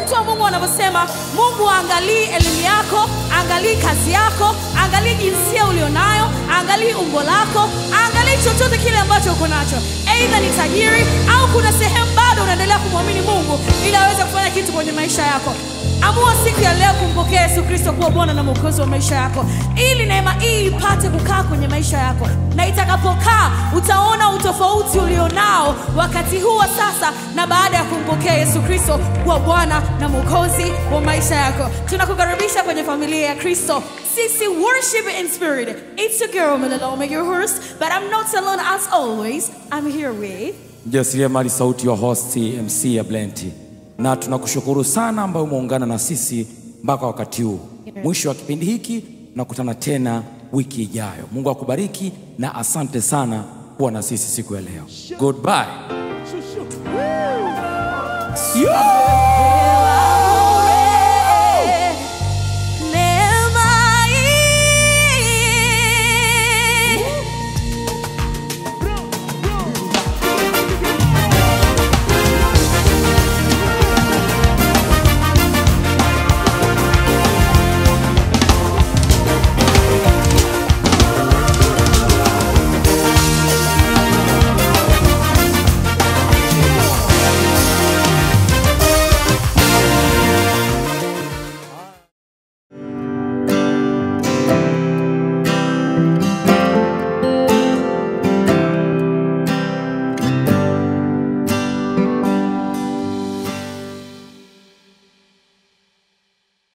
Mtu wa Mungu anavyosema, Mungu angalii elimu yako, angalii kazi yako, angalii jinsia ulionayo, angalii umbo lako, angalii chochote kile ambacho uko nacho. Aidha ni tajiri au kuna sehemu bado unaendelea kumwamini Mungu ili aweze kufanya kitu kwenye maisha yako. Amua siku ya leo kumpokea Yesu Kristo kuwa Bwana na Mwokozi wa maisha yako, ili neema hii ipate kukaa kwenye maisha yako, na itakapokaa utaona utofauti ulionao wakati huu wa sasa na baada ya kumpokea Yesu Kristo kuwa Bwana na Mwokozi wa maisha yako. Tunakukaribisha kwenye familia ya Kristo. Sisi worship in spirit. It's a girl Melelome, your host, but I'm not alone as always. I'm here with Mjasiriamali sauti ya host MC ya Blenti. Na tunakushukuru sana ambao umeungana na sisi mpaka wakati huu. Mwisho wa kipindi hiki nakutana tena wiki ijayo. Mungu akubariki na asante sana kuwa na sisi siku ya leo. Goodbye.